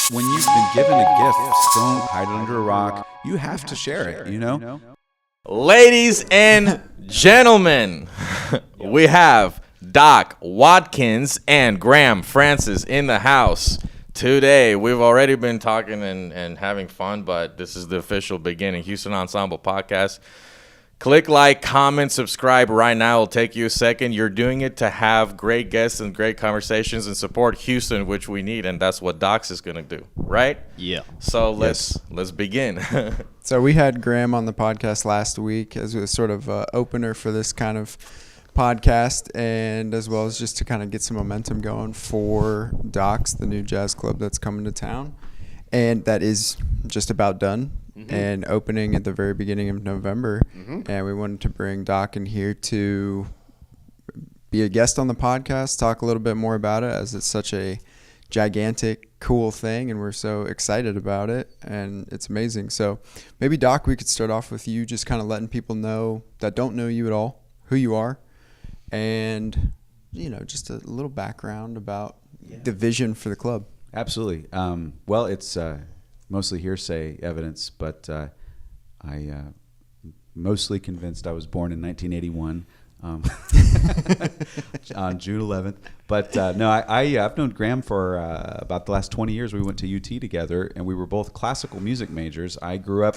When you've been given a gift, don't hide it under a rock. You have to share it, you know? Ladies and gentlemen, we have Doc Watkins and Graham Francis in the house today. We've already been talking and having fun, but this is the official beginning. Houston Ensemble podcast. Click like, comment, subscribe right now. It'll take you a second. You're doing it to have great guests and great conversations and support Houston, which we need, and that's what Doc's is going to do, right? Yeah. So let's begin. So we had Graham on the podcast last week as a sort of opener for this kind of podcast, and as well as just to kind of get some momentum going for Doc's, the new jazz club that's coming to town, and that is just about done. Mm-hmm. And opening at the very beginning of November. Mm-hmm. And we wanted to bring Doc in here to be a guest on the podcast, talk a little bit more about it, as it's such a gigantic, cool thing, and we're so excited about it, and it's amazing. So maybe, Doc, we could start off with you just kind of letting people know that don't know you at all, who you are, and, you know, just a little background about the vision for the club. Absolutely. Well, it's mostly hearsay evidence, but I mostly convinced I was born in 1981 on June 11th. But no, I've known Graham for about the last 20 years. We went to UT together, and we were both classical music majors. I grew up.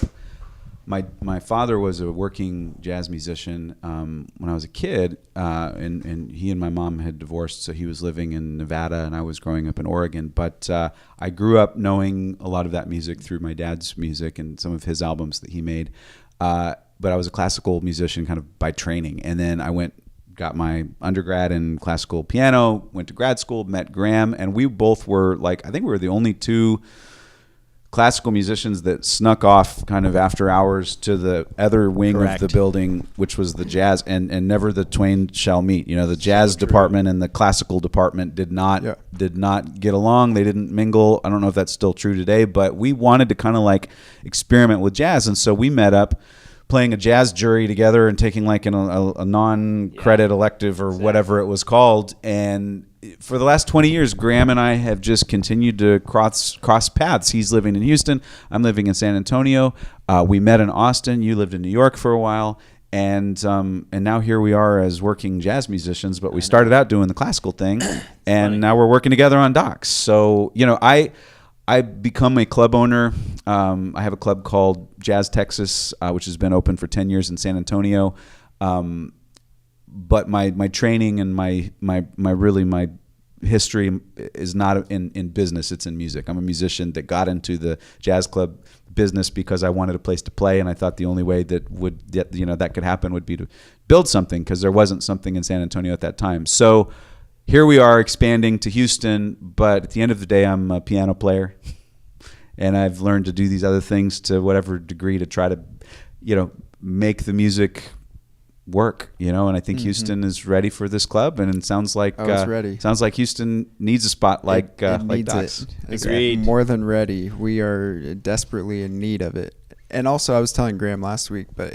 My father was a working jazz musician when I was a kid, and he and my mom had divorced, so he was living in Nevada, and I was growing up in Oregon. But I grew up knowing a lot of that music through my dad's music and some of his albums that he made. But I was a classical musician kind of by training, and then I got my undergrad in classical piano, went to grad school, met Graham, and we both were I think we were the only two classical musicians that snuck off kind of after hours to the other wing Correct. of the building, which was the jazz, and never the twain shall meet. You know, the jazz department and the classical department did not get along. They didn't mingle. I don't know if that's still true today, but we wanted to kind of experiment with jazz, and so we met up playing a jazz jury together and taking a non-credit elective or whatever it was called. And for the last 20 years, Graham and I have just continued to cross paths. He's living in Houston. I'm living in San Antonio. We met in Austin. You lived in New York for a while. And now here we are as working jazz musicians, but we started out doing the classical thing, and now we're working together on Docs. So, you know, I become a club owner. I have a club called Jazz Texas, which has been open for 10 years in San Antonio. But my training and my history is not in business. It's in music. I'm a musician that got into the jazz club business because I wanted a place to play, and I thought the only way that could happen would be to build something, because there wasn't something in San Antonio at that time. So here we are expanding to Houston, but at the end of the day, I'm a piano player, and I've learned to do these other things to whatever degree to try to, make the music work, and I think Houston is ready for this club, and it sounds like ready. Sounds like Houston needs a spot like needs Doc's. It. Agreed. More than ready. We are desperately in need of it. And also, I was telling Graham last week, but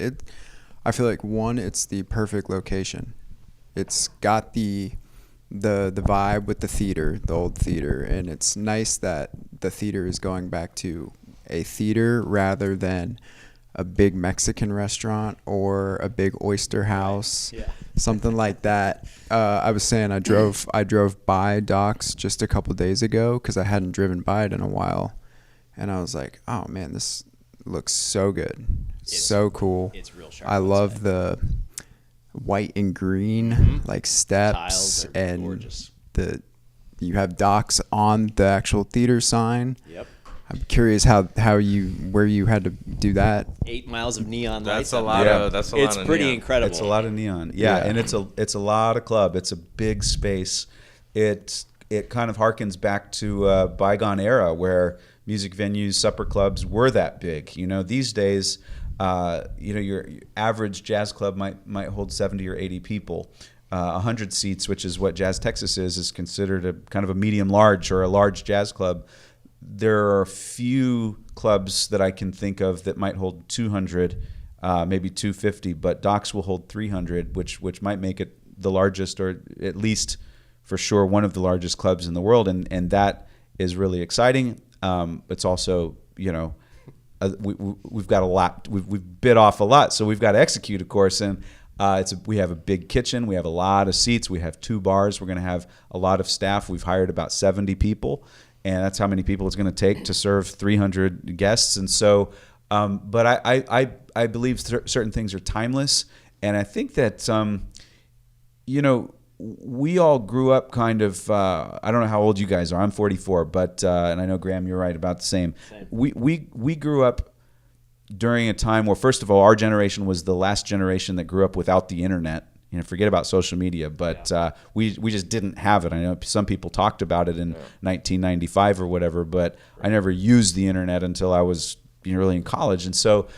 I feel like, one, it's the perfect location. It's got the vibe with the theater, the old theater, and it's nice that the theater is going back to a theater rather than a big Mexican restaurant or a big oyster house, something like that. I was saying I drove by Doc's just a couple days ago because I hadn't driven by it in a while, and I was like, oh man, this looks so good. It's so cool. It's real sharp. I love the white and green steps, Tiles are and gorgeous. You have Doc's on the actual theater sign. Yep. I'm curious where you had to do that. 8 miles of neon That's lights. a lot of that's a lot It's of pretty neon. incredible. It's a lot of neon. Yeah, and it's a lot of club. It's a big space. It kind of harkens back to a bygone era where music venues, supper clubs were that big. These days, your average jazz club might hold 70 or 80 people. 100 seats, which is what Jazz Texas is considered a kind of a medium large or a large jazz club. There are a few clubs that I can think of that might hold 200, maybe 250, but Doc's will hold 300, which might make it the largest, or at least for sure one of the largest clubs in the world, and that is really exciting. It's also, we've got a lot. We've bit off a lot, so we've got to execute, of course. And we have a big kitchen. We have a lot of seats. We have 2 bars. We're going to have a lot of staff. We've hired about 70 people, and that's how many people it's going to take to serve 300 guests. And so, but I believe certain things are timeless, and I think that we all grew up kind of. I don't know how old you guys are. I'm 44, but and I know Graham, you're right about the same. We grew up during a time where, first of all, our generation was the last generation that grew up without the internet. Forget about social media, but we just didn't have it. I know some people talked about it in 1995 or whatever, but I never used the internet until I was really in college. And so,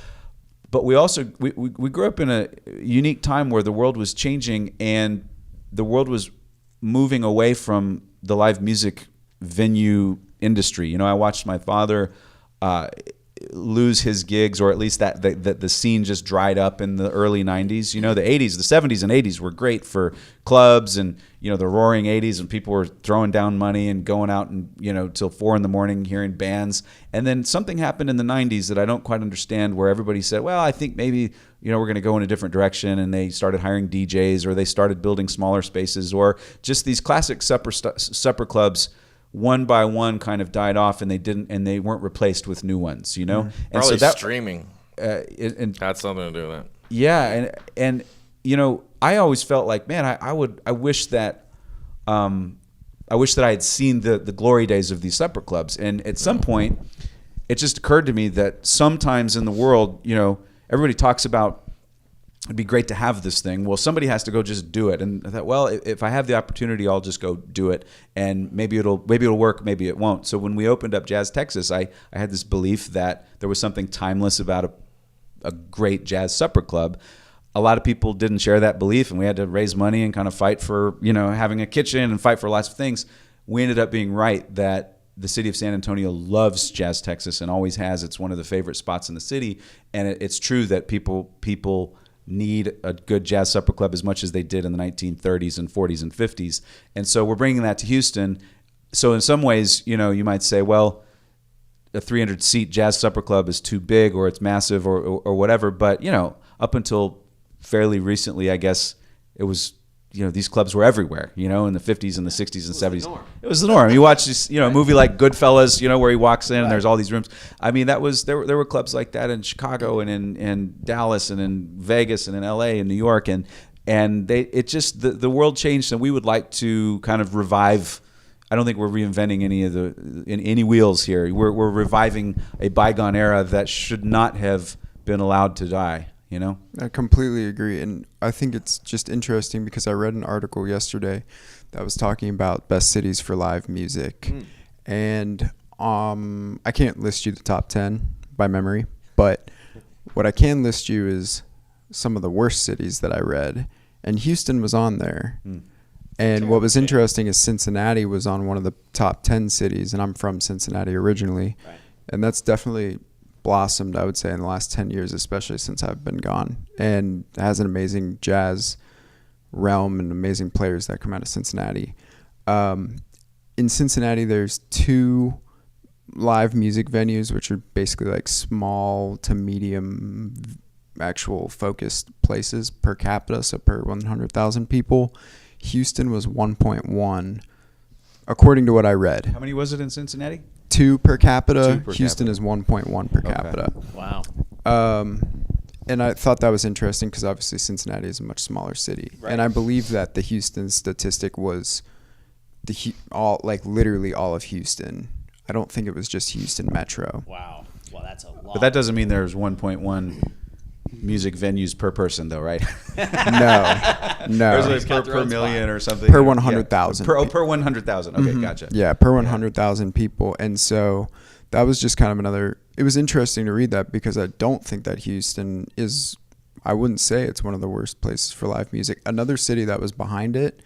but we also we grew up in a unique time where the world was changing and the world was moving away from the live music venue industry. I watched my father lose his gigs, or at least that the scene just dried up in the early 90s. The 80s, the 70s and 80s were great for clubs, and the roaring 80s, and people were throwing down money and going out and till 4 a.m. hearing bands. And then something happened in the 90s that I don't quite understand, where everybody said, well, I think maybe we're going to go in a different direction, and they started hiring DJs, or they started building smaller spaces, or just these classic supper clubs one by one kind of died off, and they weren't replaced with new ones, And probably so streaming and had something to do with that. Yeah, and I always felt like, man, I wish that I had seen the glory days of these supper clubs. And at some point, it just occurred to me that sometimes in the world, everybody talks about, it'd be great to have this thing. Well, somebody has to go just do it. And I thought, well, if I have the opportunity, I'll just go do it. And maybe it'll work, maybe it won't. So when we opened up Jazz Texas, I had this belief that there was something timeless about a great jazz supper club. A lot of people didn't share that belief, and we had to raise money and kind of fight for, having a kitchen and fight for lots of things. We ended up being right that the city of San Antonio loves Jazz Texas and always has. It's one of the favorite spots in the city. And it's true that people need a good jazz supper club as much as they did in the 1930s and 40s and 50s. And so we're bringing that to Houston. So in some ways, you might say, well, a 300-seat jazz supper club is too big, or it's massive, or whatever. But, up until fairly recently, I guess it was, these clubs were everywhere, in the 50s and the 60s and 70s. It was the norm. You watch this, a movie like Goodfellas, where he walks in and there's all these rooms. I mean, there were clubs like that in Chicago and in Dallas and in Vegas and in LA and New York, and the world changed, and we would like to kind of revive. I don't think we're reinventing any wheels here. We're reviving a bygone era that should not have been allowed to die. I completely agree. And I think it's just interesting because I read an article yesterday that was talking about best cities for live music. And I can't list you the top 10 by memory, but what I can list you is some of the worst cities that I read. And Houston was on there. And what was interesting is Cincinnati was on one of the top 10 cities, and I'm from Cincinnati originally. Right. And that's definitely blossomed, I would say, in the last 10 years, especially since I've been gone, and has an amazing jazz realm and amazing players that come out of Cincinnati. In Cincinnati, there's 2 live music venues, which are basically like small to medium actual focused places per capita, so per 100,000 people. Houston was 1.1, according to what I read. How many was it in Cincinnati? 2 per capita. Houston is 1.1 per capita. Wow. And I thought that was interesting because obviously Cincinnati is a much smaller city. Right. And I believe that the Houston statistic was literally all of Houston. I don't think it was just Houston Metro. Wow. Well, that's a lot. But that doesn't mean there's 1.1 music venues per person, though, right? No. There's per million or something. Per 100,000. Per 100,000. Okay, Gotcha. Yeah, per 100,000 people. And so that was just kind of another. It was interesting to read that because I don't think that Houston is. I wouldn't say it's one of the worst places for live music. Another city that was behind it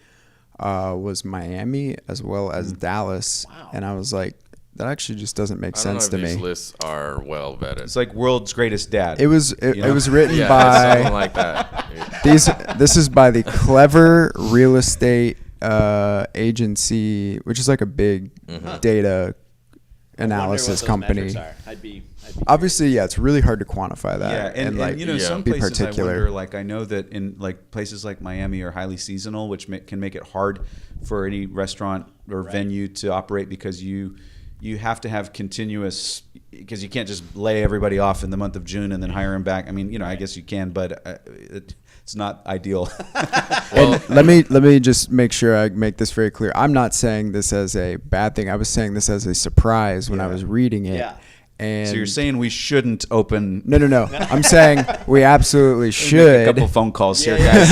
was Miami, as well as Dallas. Wow. And I was like, that actually just doesn't make sense to me. These lists are well vetted. It's like World's Greatest Dad. It was written by something like that. This is by the Clever Real Estate Agency, which is like a big data analysis company. I'd be Obviously, yeah, it's really hard to quantify that. Yeah, and like, you know, some be places particular. I wonder, like I know that in like places like Miami are highly seasonal, which can make it hard for any restaurant or venue to operate because you have to have continuous, because you can't just lay everybody off in the month of June and then hire them back. I mean, you know, I guess you can, but it's not ideal. Well, let me just make sure I make this very clear. I'm not saying this as a bad thing. I was saying this as a surprise when I was reading it. Yeah. And So you're saying we shouldn't open? no. I'm saying we absolutely should. A couple phone calls here, guys.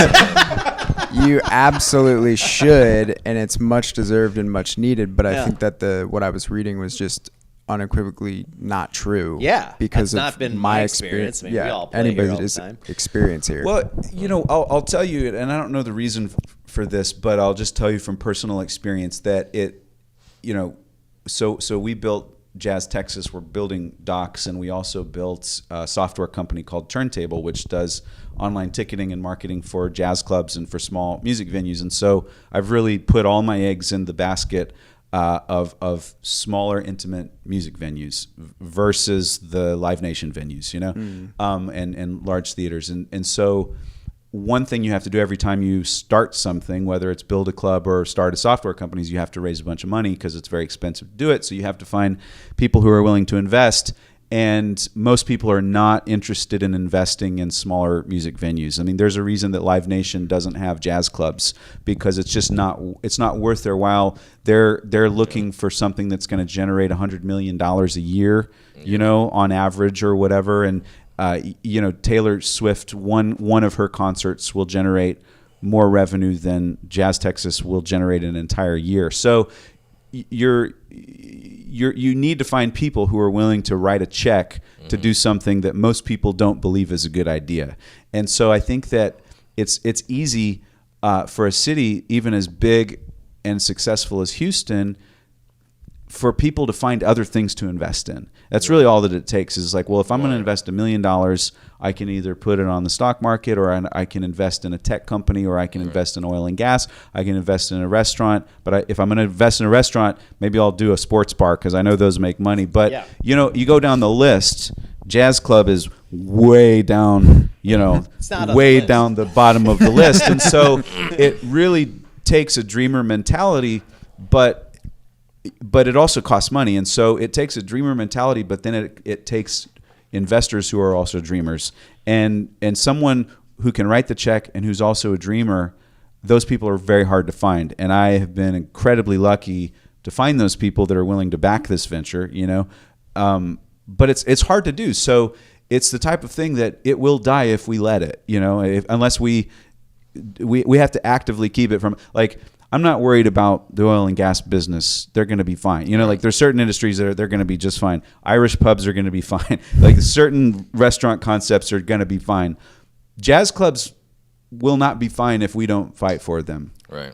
You absolutely should, and it's much deserved and much needed. But I think that what I was reading was just unequivocally not true. Yeah, because that's of not been my my experience. I mean, we all play anybody's here all the time. experience here. Well, you know, I'll tell you, and I don't know the reason for this, but I'll just tell you from personal experience that it, you know, so we built Jazz Texas. We're building Docs, and we also built a software company called Turntable, which does online ticketing and marketing for jazz clubs and for small music venues. And so I've really put all my eggs in the basket of smaller, intimate music venues versus the Live Nation venues, you know, and large theaters. And so one thing you have to do every time you start something, whether it's build a club or start a software company, is you have to raise a bunch of money because it's very expensive to do it. So you have to find people who are willing to invest. And most people are not interested in investing in smaller music venues. I mean, there's a reason that Live Nation doesn't have jazz clubs, because it's just not worth their while. They're looking for something that's going to generate $100 million a year, you know, on average or whatever. And you know, Taylor Swift, one of her concerts will generate more revenue than Jazz Texas will generate an entire year. So you need to find people who are willing to write a check to do something that most people don't believe is a good idea. And so I think that it's easy for a city even as big and successful as Houston for people to find other things to invest in. That's really all that it takes, is like, well, if I'm going to invest $1 million, I can either put it on the stock market, or I can invest in a tech company, or I can invest in oil and gas. I can invest in a restaurant. But if I'm going to invest in a restaurant, maybe I'll do a sports bar because I know those make money. But, you know, you go down the list, Jazz Club is way down, you know, way down the bottom of the list. And so it really takes a dreamer mentality, but it also costs money. And so it takes a dreamer mentality, but then it takes investors who are also dreamers, and someone who can write the check and who's also a dreamer. Those people are very hard to find. And I have been incredibly lucky to find those people that are willing to back this venture, you know, but it's hard to do. So it's the type of thing that it will die if we let it, you know, unless we have to actively keep it from, like, I'm not worried about the oil and gas business. They're going to be fine. You know, like there's certain industries that they're going to be just fine. Irish pubs are going to be fine. Like certain restaurant concepts are going to be fine. Jazz clubs will not be fine if we don't fight for them. Right.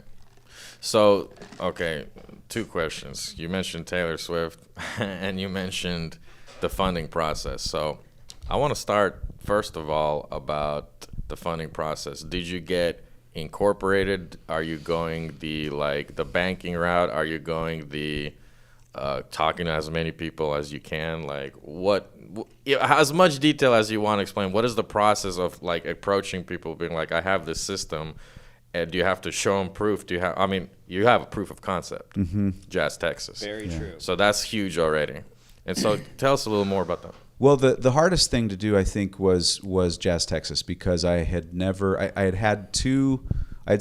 So, okay, two questions. You mentioned Taylor Swift and you mentioned the funding process. So I want to start, first of all, about the funding process. Did you get incorporated? Are you going the banking route? Are you going the talking to as many people as you can? Like as much detail as you want to explain. What is the process of like approaching people, being like, I have this system, and do you have to show them proof? You have a proof of concept. Jazz Texas. Very true. So that's huge already. And so tell us a little more about that. Well, the hardest thing to do, I think, was Jazz Texas, because I had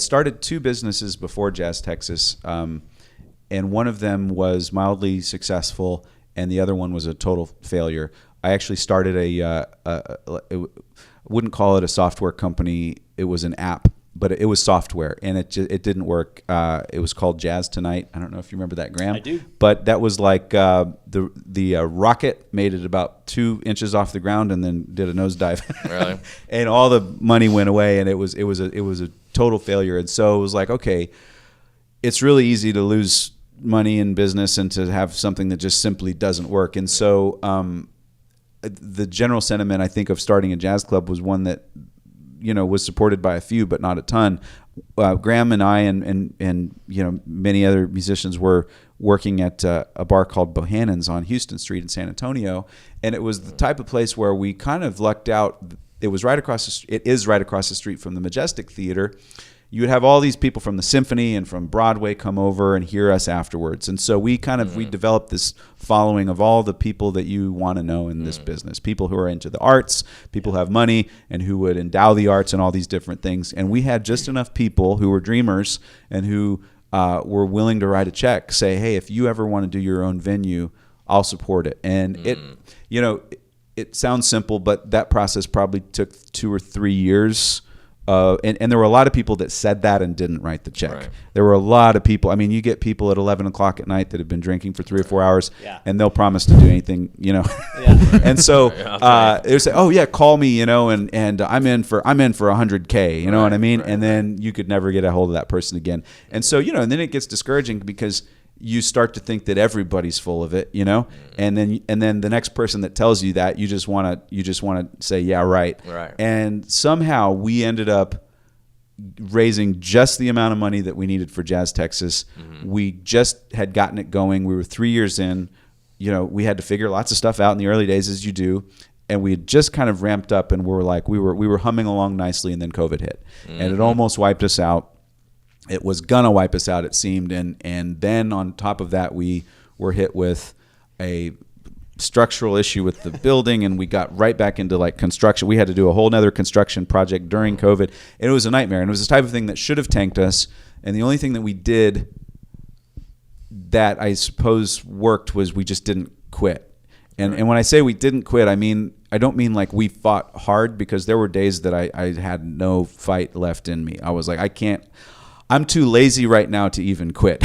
started two businesses before Jazz Texas, and one of them was mildly successful, and the other one was a total failure. I actually started I wouldn't call it a software company. It was an app, but it was software, and it didn't work. It was called Jazz Tonight. I don't know if you remember that, Graham. I do. But that was like the rocket made it about 2 inches off the ground and then did a nosedive. Really? And all the money went away, and it was a total failure. And so it was like, okay, it's really easy to lose money in business and to have something that just simply doesn't work. And so the general sentiment, I think, of starting a jazz club was one that, was supported by a few, but not a ton. Graham and I and many other musicians were working at a bar called Bohannon's on Houston Street in San Antonio, and it was the type of place where we kind of lucked out. It is right across the street from the Majestic Theater. You would have all these people from the symphony and from Broadway come over and hear us afterwards. And so we developed this following of all the people that you want to know in this business. People who are into the arts, people who have money and who would endow the arts and all these different things. And we had just enough people who were dreamers and who were willing to write a check, say, hey, if you ever want to do your own venue, I'll support it. And it sounds simple, but that process probably took 2 or 3 years. And there were a lot of people that said that and didn't write the check. Right. There were a lot of people. I mean, you get people at 11 o'clock at night that have been drinking for 3 or 4 hours, and they'll promise to do anything, And so they say, "Oh yeah, call me," and I'm in for $100K, you know what I mean? And then you could never get a hold of that person again. And so and then it gets discouraging because you start to think that everybody's full of it, and then the next person that tells you that, you just want to say, yeah, right. And somehow we ended up raising just the amount of money that we needed for Jazz Texas. We just had gotten it going. We were 3 years in. We had to figure lots of stuff out in the early days, as you do. And we had just kind of ramped up, and we were humming along nicely, and then COVID hit, and it almost wiped us out. It was gonna wipe us out, it seemed, and then on top of that, we were hit with a structural issue with the building, and we got right back into like construction. We had to do a whole nother construction project during COVID, and it was a nightmare. And it was the type of thing that should have tanked us. And the only thing that we did that I suppose worked was we just didn't quit. And when I say we didn't quit, I don't mean like we fought hard, because there were days that I had no fight left in me. I was like, I'm too lazy right now to even quit.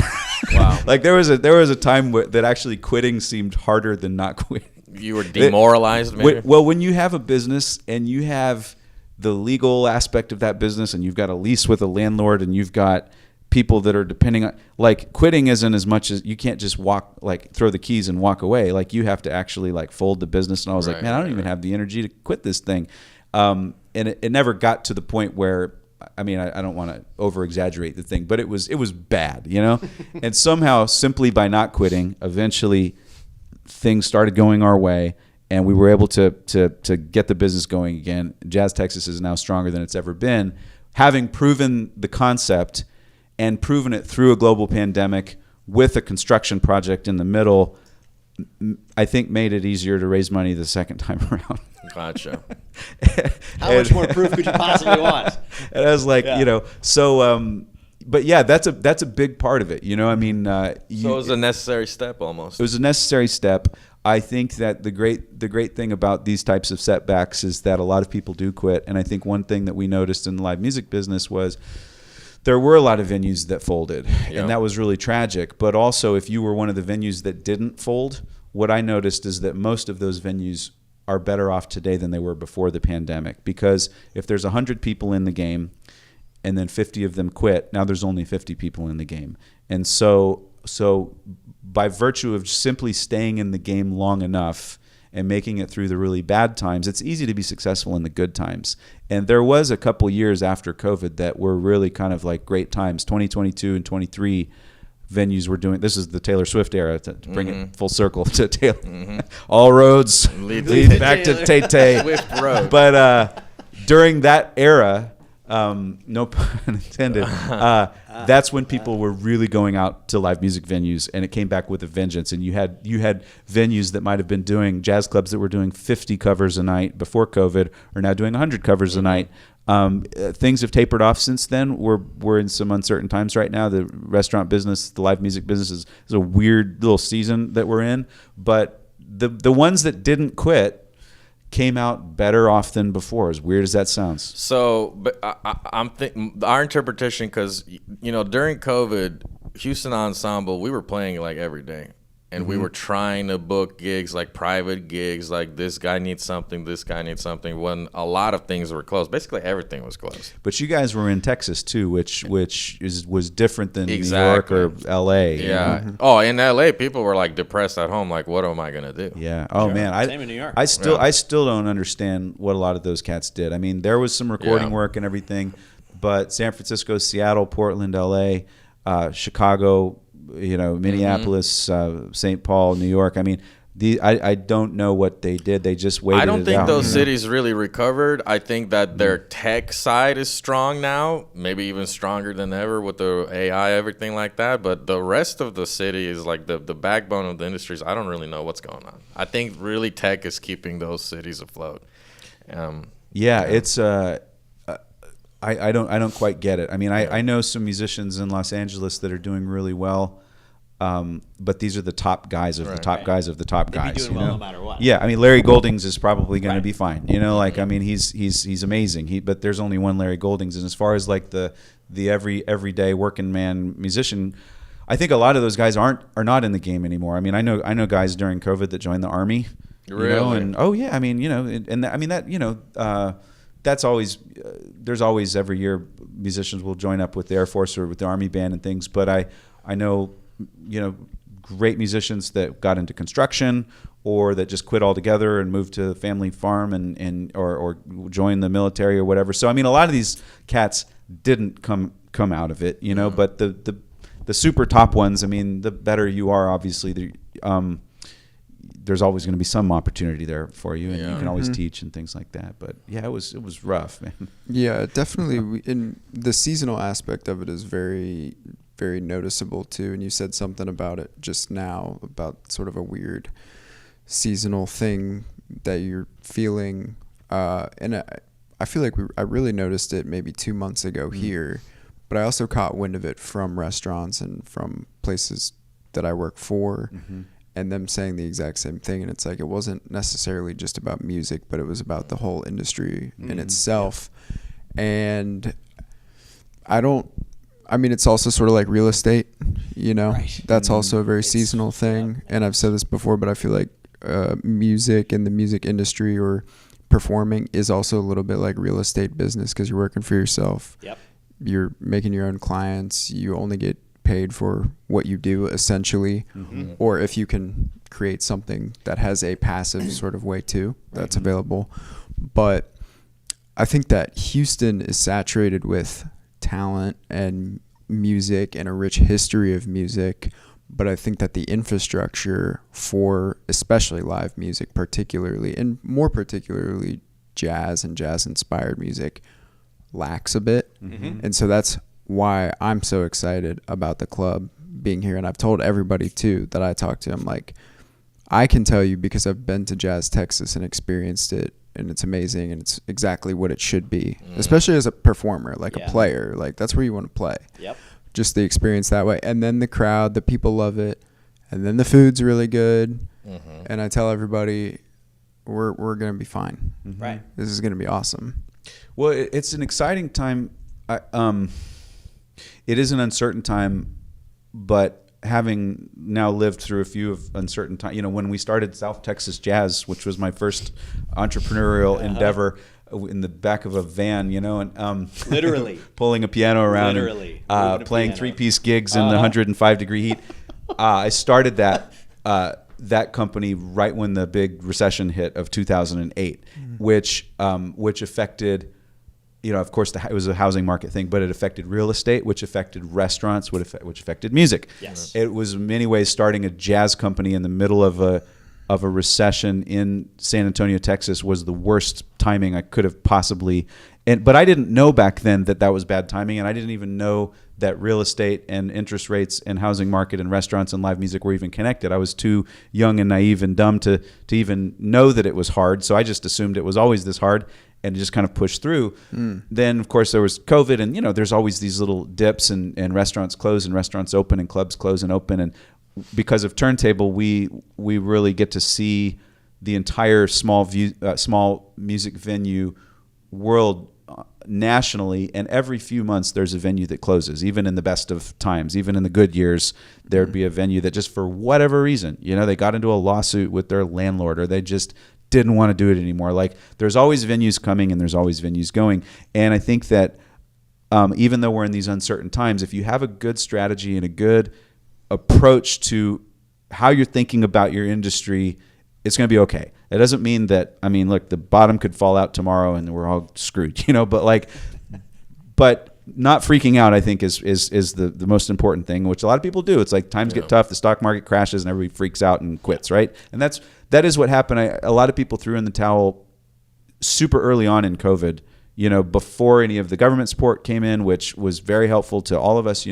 Wow. Like there was a time that actually quitting seemed harder than not quitting. You were demoralized, maybe? Well, when you have a business and you have the legal aspect of that business, and you've got a lease with a landlord, and you've got people that are depending on, like, quitting isn't as much as, you can't just throw the keys and walk away. Like, you have to actually like fold the business. And I was like, man, I don't even have the energy to quit this thing. And it never got to the point where, I don't want to over exaggerate the thing, but it was bad, and somehow, simply by not quitting, eventually things started going our way, and we were able to get the business going again. Jazz Texas is now stronger than it's ever been, having proven the concept and proven it through a global pandemic with a construction project in the middle. I think made it easier to raise money the second time around. Gotcha. How much more proof could you possibly want? And I was like, but yeah, that's a big part of it. So it was a necessary step almost. It was a necessary step. I think that the great thing about these types of setbacks is that a lot of people do quit. And I think one thing that we noticed in the live music business was there were a lot of venues that folded, and that was really tragic. But also, if you were one of the venues that didn't fold, what I noticed is that most of those venues are better off today than they were before the pandemic. Because if there's 100 people in the game and then 50 of them quit, now there's only 50 people in the game. And so by virtue of simply staying in the game long enough and making it through the really bad times, it's easy to be successful in the good times. And there was a couple years after COVID that were really kind of like great times. 2022 and 23 venues were doing, this is the Taylor Swift era, to bring it full circle to Taylor. All roads lead back to Tay-Tay. Swift Road. But during that era, no pun intended, that's when people were really going out to live music venues, and it came back with a vengeance. And you had venues that might have been doing, jazz clubs that were doing 50 covers a night before COVID are now doing 100 covers a night. Things have tapered off since then. We're in some uncertain times right now. The restaurant business, the live music business is a weird little season that we're in. But the ones that didn't quit came out better off than before, as weird as that sounds. So, but I'm thinking our interpretation, because during COVID, Houston Ensemble, we were playing like every day. and we were trying to book gigs, like private gigs, like this guy needs something, when a lot of things were closed. Basically everything was closed. But you guys were in Texas too, which was different than Exactly. New York or LA. you Yeah. know? Oh, in LA, people were like depressed at home. Like, what am I gonna do? Yeah. Oh man, Same in New York. I still don't understand what a lot of those cats did. I mean, there was some recording work and everything, but San Francisco, Seattle, Portland, LA, Chicago, Minneapolis, St. Paul, New York. I mean, I don't know what they did. They just waited. I don't think out, those cities really recovered. I think that their tech side is strong now, maybe even stronger than ever with the AI, everything like that. But the rest of the city is like the backbone of the industries. I don't really know what's going on. I think really tech is keeping those cities afloat. It's I don't quite get it. I mean, I know some musicians in Los Angeles that are doing really well. But these are the top guys of the top guys of the top They'd guys. be doing well no matter what. Yeah, I mean Larry Goldings is probably going to be fine. I mean he's amazing. But there's only one Larry Goldings, and as far as like the everyday working man musician, I think a lot of those guys are not in the game anymore. I mean I know guys during COVID that joined the Army. Really? And I mean and I mean that that's always there's always every year musicians will join up with the Air Force or with the Army band and things. But I know great musicians that got into construction or that just quit altogether and moved to the family farm or joined the military or whatever. So I mean, a lot of these cats didn't come out of it, But the super top ones, I mean, the better you are, obviously, there's always going to be some opportunity there for you, and you can always teach and things like that. But yeah, it was rough, man. Yeah, definitely. In the seasonal aspect of it is very, very noticeable too. And you said something about it just now about sort of a weird seasonal thing that you're feeling. And I feel like I really noticed it maybe 2 months ago here, but I also caught wind of it from restaurants and from places that I work for. And them saying the exact same thing. And it's like, it wasn't necessarily just about music, but it was about the whole industry in itself. And it's also sort of like real estate, Right. That's also a very seasonal thing. And I've said this before, but I feel like music and the music industry or performing is also a little bit like real estate business, because you're working for yourself. Yep. You're making your own clients. You only get paid for what you do, essentially. Or if you can create something that has a passive sort of way too, that's available. But I think that Houston is saturated with talent and music and a rich history of music, but I think that the infrastructure for especially live music particularly, and more particularly jazz and jazz inspired music, lacks a bit. And so that's why I'm so excited about the club being here. And I've told everybody too that I talk to, I'm like, I can tell you because I've been to Jazz Texas and experienced it, and it's amazing, and it's exactly what it should be, especially as a performer, like a player. Like that's where you want to play. Yep. Just the experience that way. And then the crowd, the people love it, and then the food's really good. And I tell everybody, we're going to be fine. Right. This is going to be awesome. Well, it's an exciting time. It is an uncertain time, but having now lived through a few of uncertain times, when we started South Texas Jazz, which was my first entrepreurial endeavor, in the back of a van, and Literally pulling a piano around, Literally. and playing 3-piece gigs in the 105-degree heat. I started that company right when the big recession hit of 2008, which affected. Of course, it was a housing market thing, but it affected real estate, which affected restaurants, which affected music. Yes. It was in many ways starting a jazz company in the middle of a recession in San Antonio, Texas, was the worst timing I could have possibly. But I didn't know back then that was bad timing, and I didn't even know that real estate and interest rates and housing market and restaurants and live music were even connected. I was too young and naive and dumb to even know that it was hard, so I just assumed it was always this hard and just kind of pushed through. Then, of course, there was COVID, and there's always these little dips, and restaurants close and restaurants open and clubs close and open. And because of Turntable, we really get to see the entire small music venue world nationally, and every few months there's a venue that closes. Even in the best of times, even in the good years, there'd be a venue that just for whatever reason, they got into a lawsuit with their landlord, or they just didn't want to do it anymore. Like, there's always venues coming and there's always venues going. And I think that even though we're in these uncertain times, if you have a good strategy and a good approach to how you're thinking about your industry, it's going to be okay. It doesn't mean that, look, the bottom could fall out tomorrow and we're all screwed, but not freaking out, I think, is the most important thing, which a lot of people do. It's like times get tough, the stock market crashes, and everybody freaks out and quits, right? And that is what happened. A lot of people threw in the towel super early on in COVID, before any of the government support came in, which was very helpful to all of us,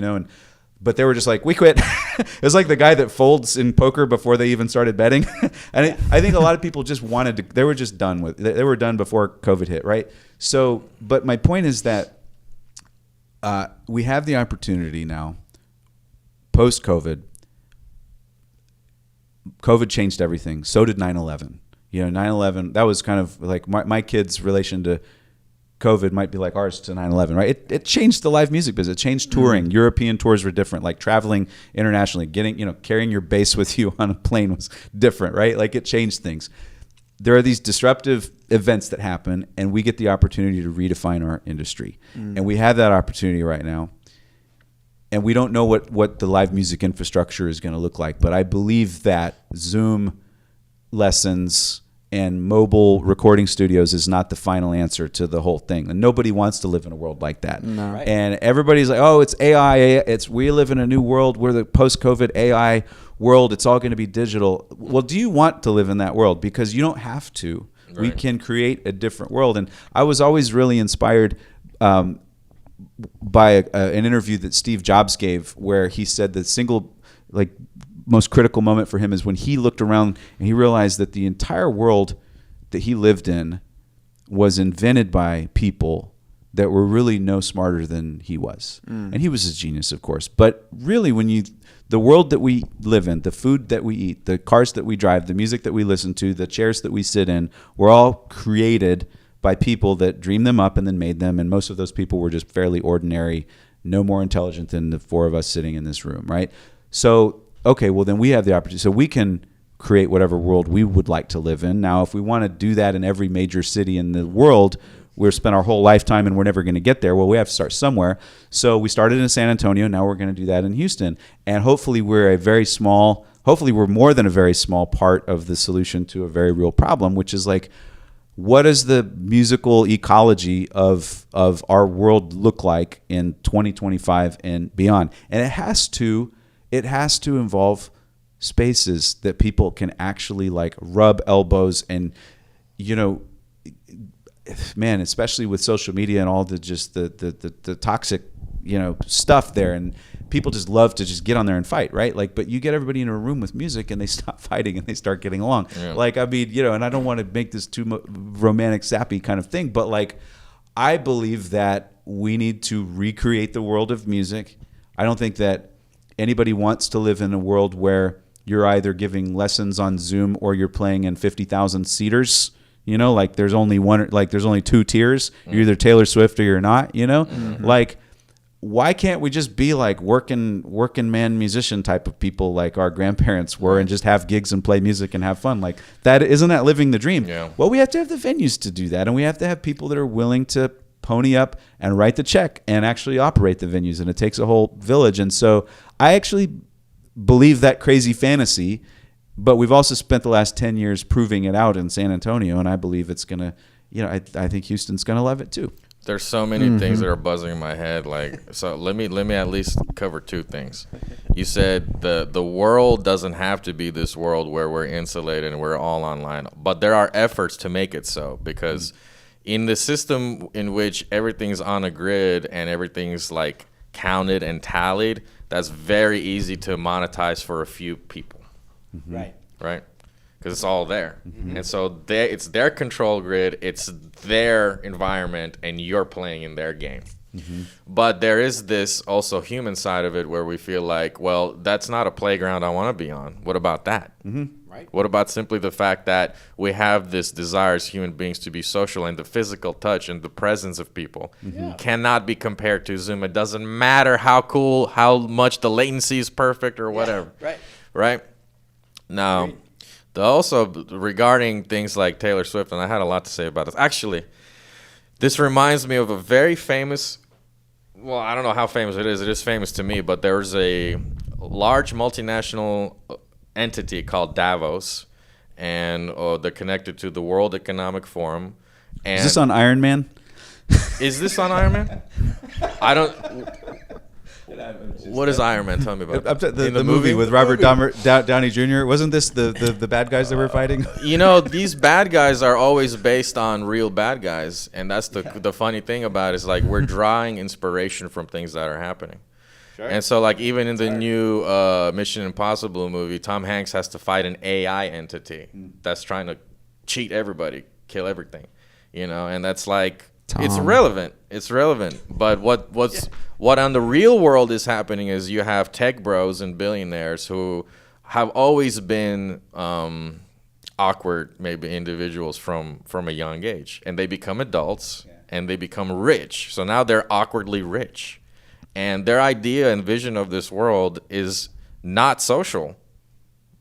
but they were just like, we quit. It was like the guy that folds in poker before they even started betting. And I think a lot of people just wanted to, they were just done with, they were done before COVID hit, right? So, but my point is that we have the opportunity now, post-COVID. COVID changed everything. So did 9/11. 9/11, that was kind of like my kids' relation to COVID might be like ours to 9/11, right? It changed the live music business. It changed touring. European tours were different. Like traveling internationally, carrying your bass with you on a plane was different, right? Like, it changed things. There are these disruptive events that happen, and we get the opportunity to redefine our industry. And we have that opportunity right now. And we don't know what the live music infrastructure is going to look like. But I believe that Zoom lessons and mobile recording studios is not the final answer to the whole thing. And nobody wants to live in a world like that. No. Right. And everybody's like, oh, it's AI. We live in a new world. We're the post-COVID AI world. It's all going to be digital. Well, do you want to live in that world? Because you don't have to. Right. We can create a different world. And I was always really inspired by an interview that Steve Jobs gave, where he said the single most critical moment for him is when he looked around and he realized that the entire world that he lived in was invented by people that were really no smarter than he was. And he was a genius, of course. But really, the world that we live in, the food that we eat, the cars that we drive, the music that we listen to, the chairs that we sit in, were all created by people that dreamed them up and then made them. And most of those people were just fairly ordinary, no more intelligent than the four of us sitting in this room, right? So, okay, well, then we have the opportunity. So we can create whatever world we would like to live in. Now, if we want to do that in every major city in the world, we'll spend our whole lifetime and we're never going to get there. Well, we have to start somewhere. So we started in San Antonio. Now we're going to do that in Houston. And hopefully we're more than a very small part of the solution to a very real problem, which is like, what does the musical ecology of our world look like in 2025 and beyond? And it has to involve spaces that people can actually rub elbows and, man, especially with social media and all the toxic, stuff there, and people just love to just get on there and fight, right? But you get everybody in a room with music and they stop fighting and they start getting along. Yeah. And I don't want to make this too romantic, sappy kind of thing, but I believe that we need to recreate the world of music. I don't think that anybody wants to live in a world where you're either giving lessons on Zoom or you're playing in 50,000 seaters. There's only there's only two tiers. You're either Taylor Swift or you're not. Mm-hmm. Why can't we just be working man musician type of people like our grandparents were, and just have gigs and play music and have fun? That isn't that living the dream? Yeah. Well, we have to have the venues to do that, and we have to have people that are willing to pony up and write the check and actually operate the venues, and it takes a whole village. And so I actually believe that crazy fantasy, but we've also spent the last 10 years proving it out in San Antonio, and I believe it's going to, I think Houston's going to love it too. There's so many things that are buzzing in my head. So let me at least cover two things. You said the world doesn't have to be this world where we're insulated and we're all online, but there are efforts to make it so, because in the system in which everything's on a grid and everything's counted and tallied, that's very easy to monetize for a few people. Mm-hmm. Right? Because it's all there. Mm-hmm. And so it's their control grid, it's their environment, and you're playing in their game. Mm-hmm. But there is this also human side of it where we feel well, that's not a playground I want to be on. What about that? Mm-hmm. Right. What about simply the fact that we have this desire as human beings to be social, and the physical touch and the presence of people cannot be compared to Zoom. It doesn't matter how cool, how much the latency is perfect or whatever. Right? Now, also regarding things like Taylor Swift, and I had a lot to say about this. Actually, this reminds me of a very famous, well, I don't know how famous it is. It is famous to me, but there's a large multinational entity called Davos, and they're connected to the World Economic Forum. And Is this on Iron Man? Is this on Iron Man? I don't. What is Iron Man? Tell me about that. The movie with Robert Downey Jr. Wasn't this the bad guys that were fighting? You know, these bad guys are always based on real bad guys, and that's the funny thing about it is like we're drawing inspiration from things that are happening. And so, like, even in the new Mission Impossible movie, Tom Hanks has to fight an AI entity that's trying to cheat everybody, kill everything, you know. And that's like, it's relevant. It's relevant. But what on the real world is happening is you have tech bros and billionaires who have always been awkward, maybe individuals from a young age, and they become adults and they become rich. So now they're awkwardly rich. And their idea and vision of this world is not social.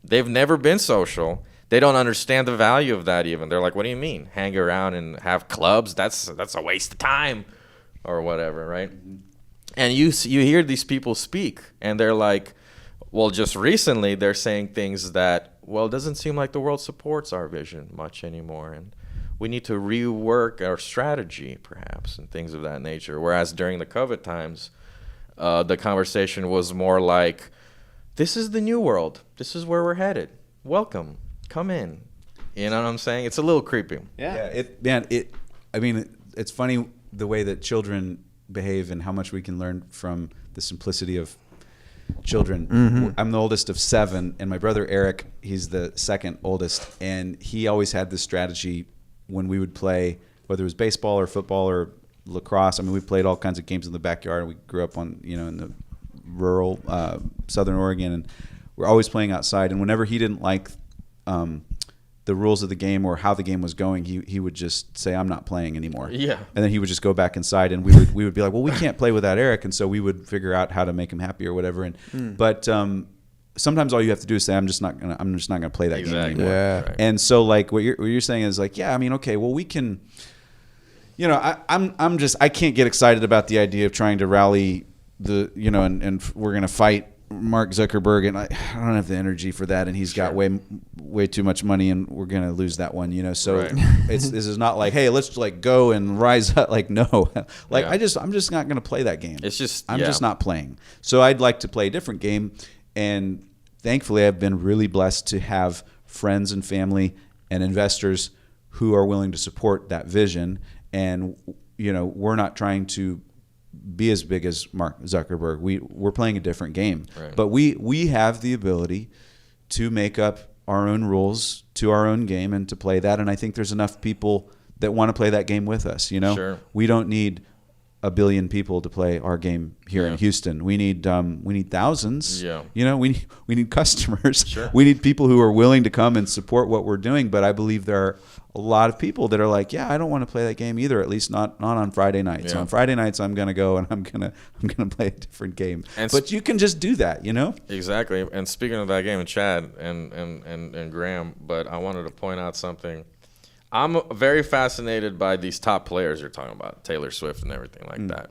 They've never been social. They don't understand the value of that even. They're like, what do you mean? Hang around and have clubs? That's a waste of time or whatever, right? Mm-hmm. And you hear these people speak, and they're like, well, just recently they're saying things that, well, it doesn't seem like the world supports our vision much anymore. And we need to rework our strategy, perhaps, and things of that nature. Whereas during the COVID times, the conversation was more like, this is the new world. This is where we're headed. Welcome. Come in. You know what I'm saying? It's a little creepy. Yeah. It's funny the way that children behave and how much we can learn from the simplicity of children. Mm-hmm. I'm the oldest of 7, and my brother Eric, he's the second oldest, and he always had this strategy when we would play, whether it was baseball or football or lacrosse. I mean, we played all kinds of games in the backyard. We grew up in the rural Southern Oregon, and we're always playing outside. And whenever he didn't like the rules of the game or how the game was going, he would just say, "I'm not playing anymore." Yeah. And then he would just go back inside, and we would be like, "Well, we can't play without Eric," and so we would figure out how to make him happy or whatever. But sometimes all you have to do is say, "I'm just not gonna play that game anymore." Yeah. Right. And so like what you're saying is like, yeah, I mean, okay, well we can. I can't get excited about the idea of trying to rally and we're going to fight Mark Zuckerberg, and I don't have the energy for that, and he's got way too much money, and we're going to lose that one, So this is not like, hey, let's like go and rise up. Like, no, like I'm just not going to play that game. It's just I'm just not playing. So I'd like to play a different game, and thankfully I've been really blessed to have friends and family and investors who are willing to support that vision. And we're not trying to be as big as Mark Zuckerberg. We're playing a different game, but we have the ability to make up our own rules to our own game and to play that. And I think there's enough people that want to play that game with us. Sure. We don't need 1 billion people to play our game here in Houston. We need thousands. Yeah. We need customers. Sure. We need people who are willing to come and support what we're doing. But I believe there are a lot of people that are like, yeah, I don't want to play that game either. At least not on Friday nights. Yeah. On Friday nights, I'm gonna go and I'm gonna play a different game. But you can just do that, Exactly. And speaking of that game, Chad and Graham, but I wanted to point out something. I'm very fascinated by these top players you're talking about, Taylor Swift and everything like that.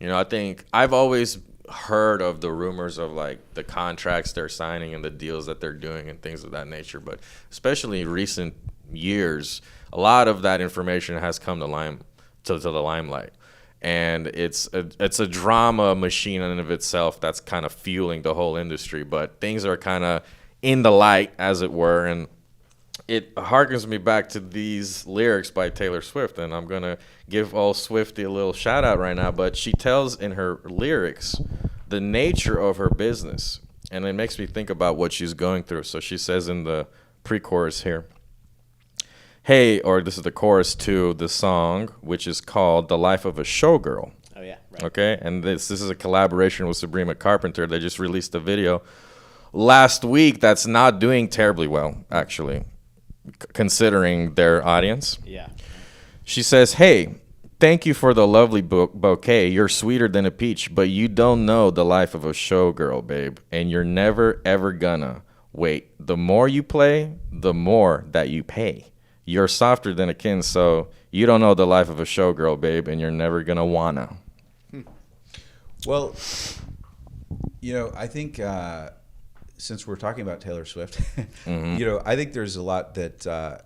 I think I've always heard of the rumors of like the contracts they're signing and the deals that they're doing and things of that nature, but especially recent years, a lot of that information has come to the limelight. And it's a drama machine in and of itself that's kind of fueling the whole industry, but things are kind of in the light, as it were, and it harkens me back to these lyrics by Taylor Swift, and I'm going to give old Swiftie a little shout out right now, but she tells in her lyrics the nature of her business, and it makes me think about what she's going through. So she says in the pre-chorus here, hey, or this is the chorus to the song, which is called The Life of a Showgirl. Oh, yeah. Right. Okay, and this is a collaboration with Sabrina Carpenter. They just released a video last week that's not doing terribly well, actually, considering their audience. Yeah. She says, "Hey, thank you for the lovely bouquet. You're sweeter than a peach, but you don't know the life of a showgirl, babe, and you're never, ever gonna. Wait, the more you play, the more that you pay. You're softer than a kin, so you don't know the life of a showgirl, babe, and you're never gonna wanna." Well, I think since we're talking about Taylor Swift, I think there's a lot that,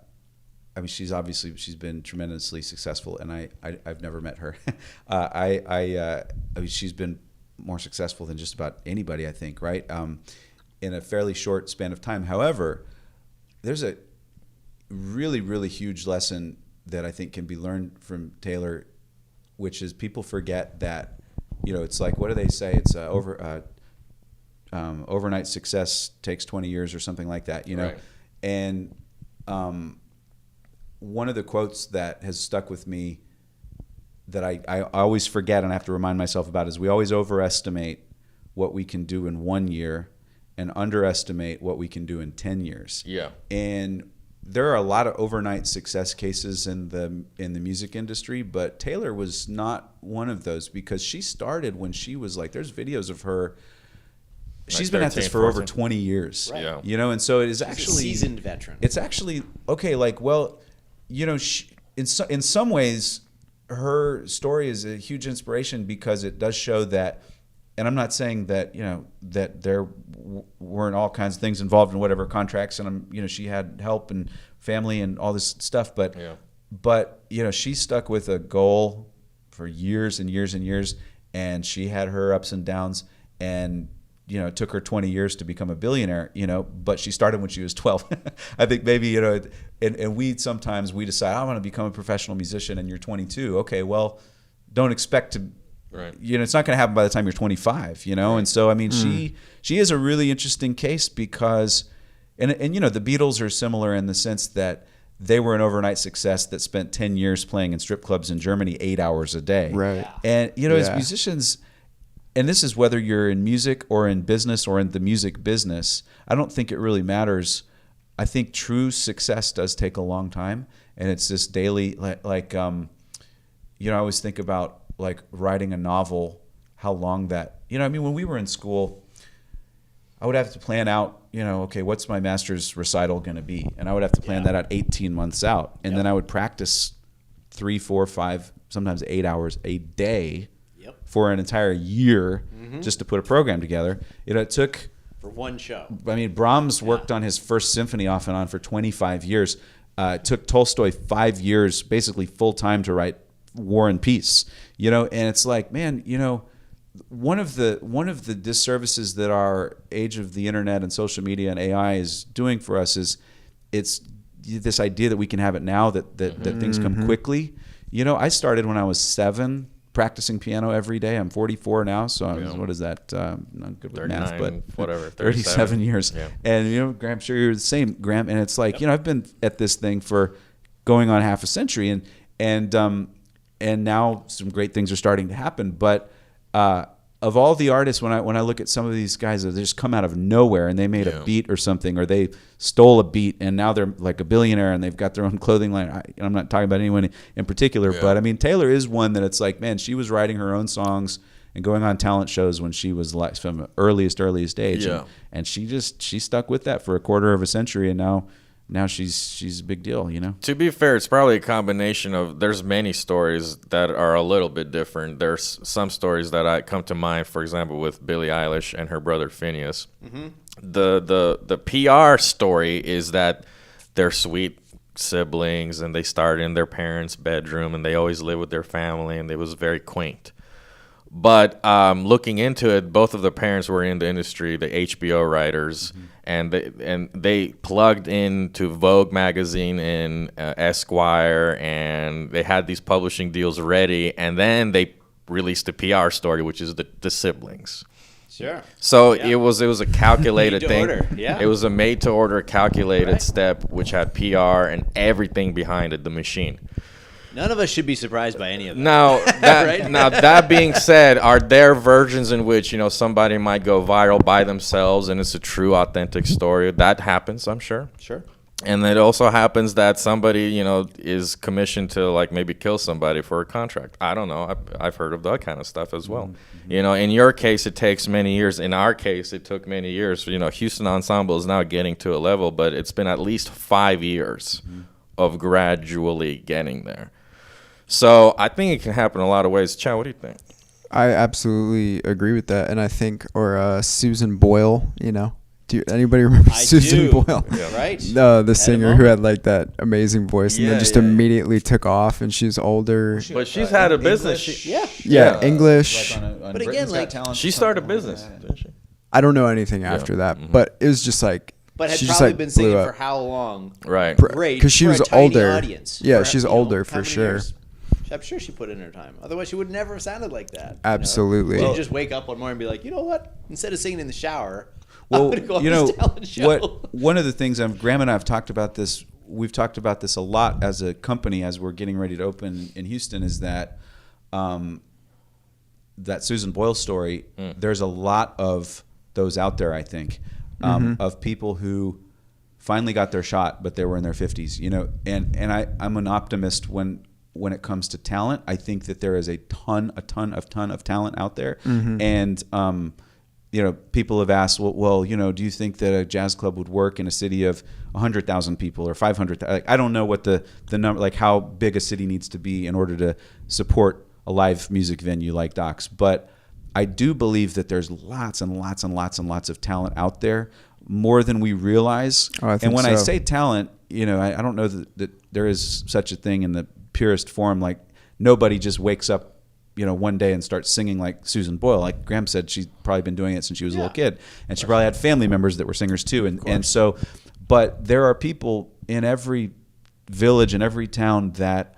she's been tremendously successful, and I've never met her. She's been more successful than just about anybody, I think, right? In a fairly short span of time. However, there's a really, really huge lesson that I think can be learned from Taylor, which is people forget that, it's like, what do they say? It's overnight success takes 20 years or something like that, Right. And one of the quotes that has stuck with me that I always forget and I have to remind myself about is we always overestimate what we can do in 1 year and underestimate what we can do in 10 years. Yeah. And there are a lot of overnight success cases in the music industry, but Taylor was not one of those because she started when she was like, there's videos of her. She's been at this for over 20 years. Right. Yeah. And so it is She's actually a seasoned veteran. It's actually okay. Like, well, in some ways, her story is a huge inspiration because it does show that. And I'm not saying that that there weren't all kinds of things involved in whatever contracts, and she had help and family and all this stuff, but she stuck with a goal for years and years and years, and she had her ups and downs, and it took her 20 years to become a billionaire, but she started when she was 12. I think maybe and we sometimes decide I want to become a professional musician, and you're 22. Okay, well, don't expect to. Right. It's not going to happen by the time you're 25, Right. And so, she is a really interesting case because, and the Beatles are similar in the sense that they were an overnight success that spent 10 years playing in strip clubs in Germany 8 hours a day. Right. And, as musicians, and this is whether you're in music or in business or in the music business, I don't think it really matters. I think true success does take a long time. And it's this daily, I always think about, like writing a novel, how long that, when we were in school, I would have to plan out, okay, what's my master's recital going to be? And I would have to plan that out 18 months out. And then I would practice 3, 4, 5, sometimes 8 hours a day for an entire year just to put a program together. It took... For one show. Brahms worked on his first symphony off and on for 25 years. It took Tolstoy 5 years, basically full time, to write War and Peace, and it's like, man, one of the disservices that our age of the internet and social media and AI is doing for us is it's this idea that we can have it now, that things come quickly. I started when I was 7 practicing piano every day. I'm 44 now, so what is that? Not good with math, but whatever, 37 years. Yeah. And Graham, I'm sure you're the same, Graham. And it's like, I've been at this thing for going on half a century, and now some great things are starting to happen. But of all the artists, when I look at some of these guys, they just come out of nowhere and they made a beat or something, or they stole a beat and now they're like a billionaire and they've got their own clothing line. I'm not talking about anyone in particular, but Taylor is one that it's like, man, she was writing her own songs and going on talent shows when she was like from the earliest age, and she stuck with that for a quarter of a century, and now she's a big deal, To be fair, it's probably a combination of, there's many stories that are a little bit different. There's some stories that I come to mind, for example, with Billie Eilish and her brother Phineas. Mm-hmm. The PR story is that they're sweet siblings and they started in their parents' bedroom and they always lived with their family, and it was very quaint. But looking into it, both of the parents were in the industry, the HBO writers, and they plugged into Vogue magazine and Esquire, and they had these publishing deals ready, and then they released a PR story, which is the siblings. Sure. So it was a calculated thing. Made to order, yeah. It was a made to order calculated step, which had PR and everything behind it, the machine. None of us should be surprised by any of that. Now, Right? now that being said, are there versions in which, you know, somebody might go viral by themselves and it's a true, authentic story? That happens, I'm sure. Sure. And it also happens that somebody, you know, is commissioned to like maybe kill somebody for a contract. I don't know. I've heard of that kind of stuff as well. Mm-hmm. You know, in your case, it takes many years. In our case, it took many years. You know, Houston Ensemble is now getting to a level, but it's been at least 5 years of gradually getting there. So I think it can happen a lot of ways. Chad, what do you think? I absolutely agree with that, and I think, or Susan Boyle, you know. Do anybody remember Susan Boyle? Yeah. Right. The singer who had like that amazing voice and then just immediately took off, and she's older. But she's had a business. English. Like on But again, like, she started a business, didn't she? I don't know anything after that, but it was just like. But had she probably just, been blew singing up. for how long? Right. Great. Because she for was a tiny older. Audience. Yeah, For, she's you know, older how for many sure. years? I'm sure she put in her time. Otherwise, she would never have sounded like that. Absolutely. You know? She'd just wake up one morning and be like, you know what? Instead of singing in the shower, I'm Well, going to go on you this know talent show. what? One of the things Graham and I have talked about this. We've talked about this a lot as a company as we're getting ready to open in Houston. Is that that Susan Boyle story? There's a lot of those out there. I think of people who finally got their shot, but they were in their 50s. You know, and I'm an optimist when it comes to talent. I think that there is a ton of talent out there, and you know, people have asked, well, you know, do you think that a jazz club would work in a city of 100,000 people or 500,000? Like, I don't know what the number, like how big a city needs to be in order to support a live music venue like Doc's. But I do believe that there's lots and lots and lots and lots of talent out there, more than we realize. And when I say talent, you know, I don't know that there is such a thing in the purest form. Like nobody just wakes up, you know, one day and start singing like Susan Boyle. Like Graham said, she's probably been doing it since she was a little kid, and she probably had family members that were singers too. And so, but there are people in every village and every town that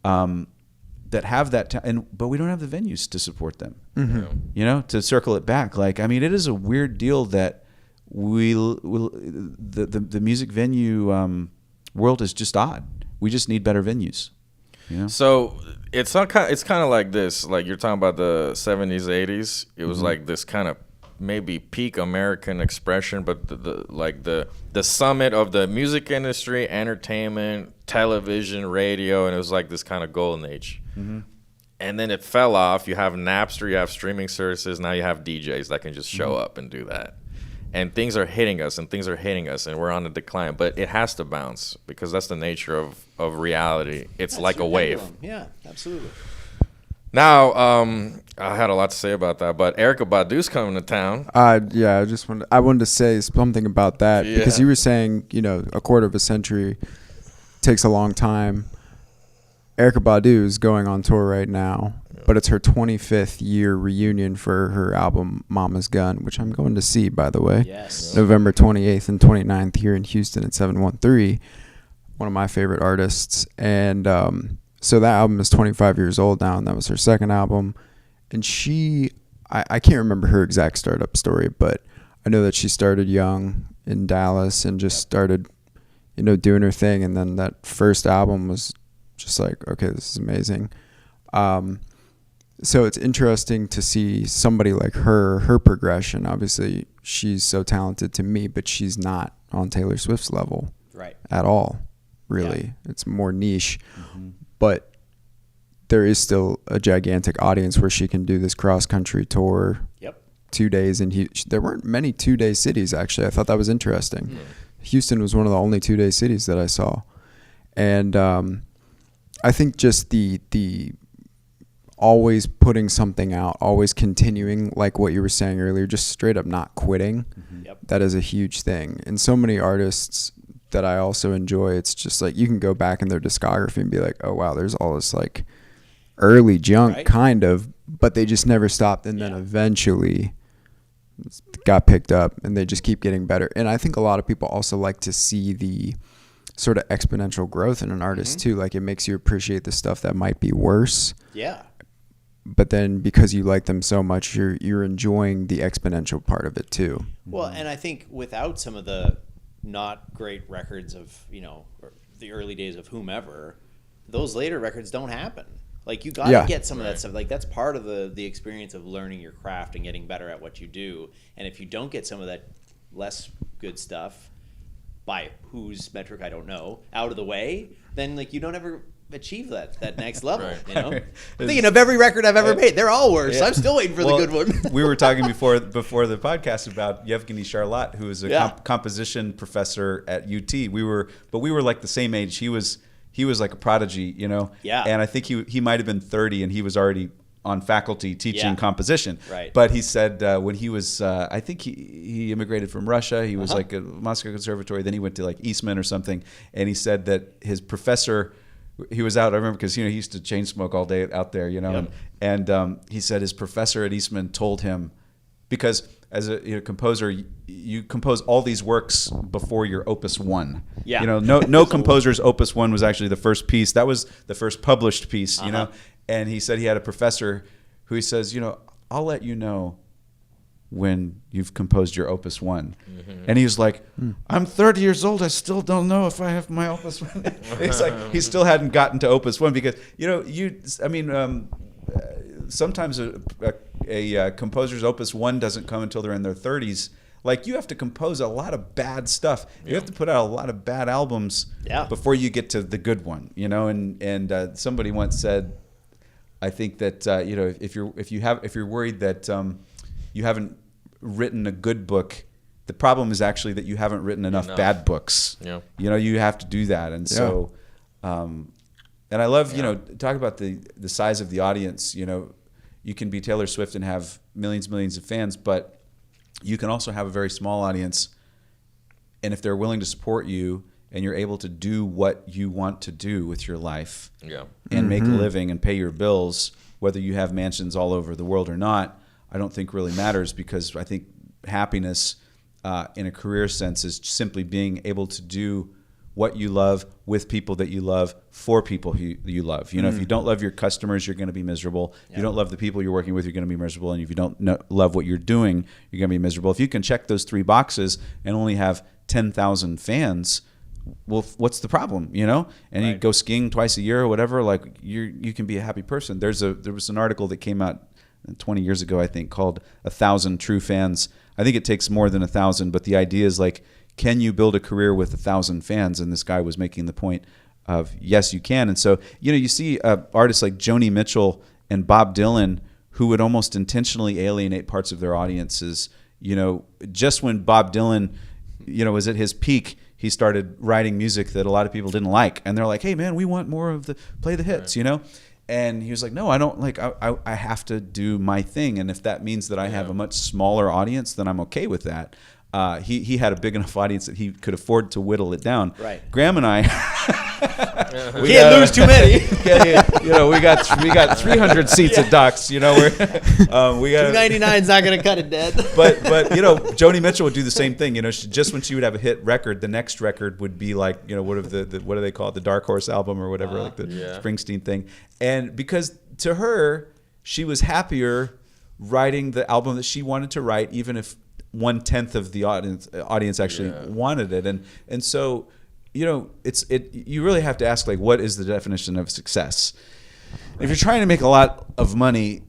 that have that, but we don't have the venues to support them. You know, to circle it back, like I mean, it is a weird deal that the music venue world is just odd. We just need better venues. You know? So it's kind of like this. Like you're talking about the 70s, 80s. It was like this kind of maybe peak American expression, but the summit of the music industry, entertainment, television, radio, and it was like this kind of golden age. And then it fell off. You have Napster, you have streaming services. Now you have DJs that can just show up and do that. And things are hitting us, and we're on a decline. But it has to bounce because that's the nature of reality. It's like a wave. Yeah, absolutely. Now, I had a lot to say about that, but Erykah Badu's coming to town. Yeah, I wanted to say something about that because you were saying, you know, a quarter of a century takes a long time. Erykah Badu is going on tour right now, but it's her 25th year reunion for her album Mama's Gun, which I'm going to see, by the way. Yes. November 28th and 29th here in Houston at 713. One of my favorite artists. And so that album is 25 years old now, and that was her second album. And I can't remember her exact startup story, but I know that she started young in Dallas and just started, you know, doing her thing. And then that first album was just like, okay, this is amazing. So it's interesting to see somebody like her progression. Obviously, she's so talented to me, but she's not on Taylor Swift's level at all, really. Yeah. It's more niche. But there is still a gigantic audience where she can do this cross-country tour. 2 days. And there weren't many 2-day cities, actually. I thought that was interesting. Houston was one of the only 2-day cities that I saw. And I think just the always putting something out, always continuing, like what you were saying earlier, just straight up not quitting. That is a huge thing. And so many artists that I also enjoy, it's just like you can go back in their discography and be like, oh wow, there's all this like early junk kind of, but they just never stopped, and then eventually got picked up, and they just keep getting better. And I think a lot of people also like to see the sort of exponential growth in an artist too. Like it makes you appreciate the stuff that might be worse. But then because you like them so much, you're enjoying the exponential part of it too. Well, and I think without some of the not great records of, you know, the early days of whomever, those later records don't happen. Like, you got to Yeah. get some of that stuff. Like, that's part of the experience of learning your craft and getting better at what you do. And if you don't get some of that less good stuff, by whose metric I don't know, out of the way, then like you don't ever achieve that next level. Right. You know, I'm thinking of every record I've ever made. They're all worse. Yeah. I'm still waiting for the good one. We were talking before the podcast about Yevgeny Charlap, who is a composition professor at UT. We were like the same age. He was like a prodigy, you know. Yeah. And I think he might have been 30, and he was already on faculty teaching composition. Right. But he said when he was, I think he immigrated from Russia. He was like a Moscow Conservatory. Then he went to like Eastman or something. And he said that his professor, he was out, I remember, because, you know, he used to chain smoke all day out there, you know. Yep. And he said his professor at Eastman told him, because as a composer, you compose all these works before your opus 1. Yeah. You know, no composer's opus 1 was actually the first piece. That was the first published piece, you know. And he said he had a professor who he says, you know, I'll let you know when you've composed your opus 1. And he was like, I'm 30 years old. I still don't know if I have my opus 1. It's like he still hadn't gotten to opus 1 because, you know, sometimes a composer's opus 1 doesn't come until they're in their 30s. Like, you have to compose a lot of bad stuff. You have to put out a lot of bad albums before you get to the good one, you know. And somebody once said, I think that you know, if you're worried that you haven't written a good book, the problem is actually that you haven't written enough bad books. Yeah. You know, you have to do that, and so, and I love you know, talk about the size of the audience. You know, you can be Taylor Swift and have millions of fans, but you can also have a very small audience, and if they're willing to support you, and you're able to do what you want to do with your life and make a living and pay your bills, whether you have mansions all over the world or not, I don't think really matters, because I think happiness in a career sense is simply being able to do what you love with people that you love for people who you love. You know, if you don't love your customers, you're going to be miserable. If you don't love the people you're working with, you're going to be miserable. And if you don't love what you're doing, you're going to be miserable. If you can check those 3 boxes and only have 10,000 fans, well, what's the problem, you know? And you go skiing twice a year or whatever, like you can be a happy person. There was an article that came out 20 years ago, I think, called 1,000 True Fans. I think it takes more than 1,000, but the idea is like, can you build a career with 1,000 fans? And this guy was making the point of, yes, you can. And so, you know, you see artists like Joni Mitchell and Bob Dylan who would almost intentionally alienate parts of their audiences. You know, just when Bob Dylan, you know, was at his peak, he started writing music that a lot of people didn't like. And they're like, hey, man, we want more of play the hits, you know? And he was like, no, I don't, like, I have to do my thing. And if that means that I have a much smaller audience, then I'm okay with that. He had a big enough audience that he could afford to whittle it down. Right. Graham and I, we can't lose too many. you know, we got 300 seats at Doc's. You know, we got 299 is not going to cut it dead. But you know, Joni Mitchell would do the same thing. You know, just when she would have a hit record, the next record would be like, you know, what do they call it, the Dark Horse album or whatever, like the Springsteen thing. And because to her, she was happier writing the album that she wanted to write, even if 1/10 of the audience actually wanted it. And so, you know, you really have to ask, like, what is the definition of success? If you're trying to make a lot of money,